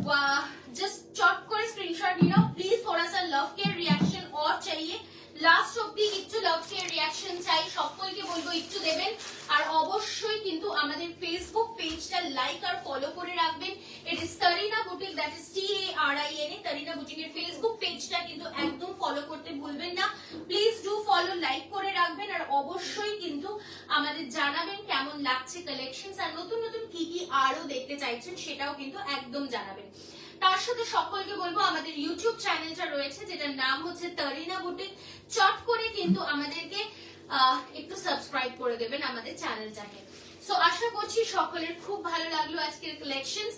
वाह, जस्ट चट করে স্ক্রিনশট নিয়ে নাও প্লিজ। थोड़ा सा लव केयर रिएक्शन और चाहिए, লাস্ট অবধি একটু লাভ কেয়ার রিঅ্যাকশন চাই। সকলকে বলবো একটু দেবেন, আর অবশ্যই কিন্তু আমাদের ফেসবুক পেজটা লাইক আর ফলো করে রাখবেন। It is Tarina boutique, that is TARINA, Tarina বুটিকের ফেসবুক পেজটা কিন্তু একদম ফলো করতে ভুলবেন না। প্লিজ ডু ফলো, লাইক করে রাখবেন, আর অবশ্যই কিন্তু আমাদের জানাবেন কেমন লাগছে কালেকশনস, আর নতুন নতুন কি কি আরো দেখতে চাইছেন সেটাও কিন্তু একদম জানাবেন। তার সাথে সকলকে বলবো আমাদের ইউটিউব চ্যানেলটা রয়েছে যেটার নাম হচ্ছে তারিনা বুটিক। চট করে কিন্তু আমাদেরকে একটু সাবস্ক্রাইব করে দেবেন আমাদের চ্যানেলটাকে। সো আশা করছি সকলের খুব ভালো লাগলো আজকের কালেকশনস।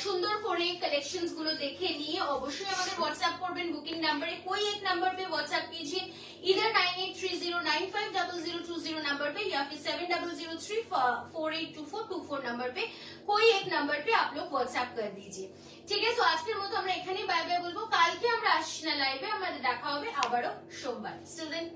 সুন্দর করে কালেকশনস গুলো দেখে নিয়ে অবশ্যই আমাদের হোয়াটসঅ্যাপ করবেন বুকিং নাম্বারে। कोई एक नंबर पे व्हाट्सएप कीजिए, इधर 9830950020 नंबर पे या फिर 7003482424 नंबर पे, कोई एक नंबर पे आप लोग व्हाट्सएप कर दीजिए, ঠিক আছে। সো আজকের মতো আমরা এখানেই বাই বাই বলবো। কালকে আমরা আসছি না লাইভে, আমাদের দেখা হবে আবারও সোমবার। স্টিল দেন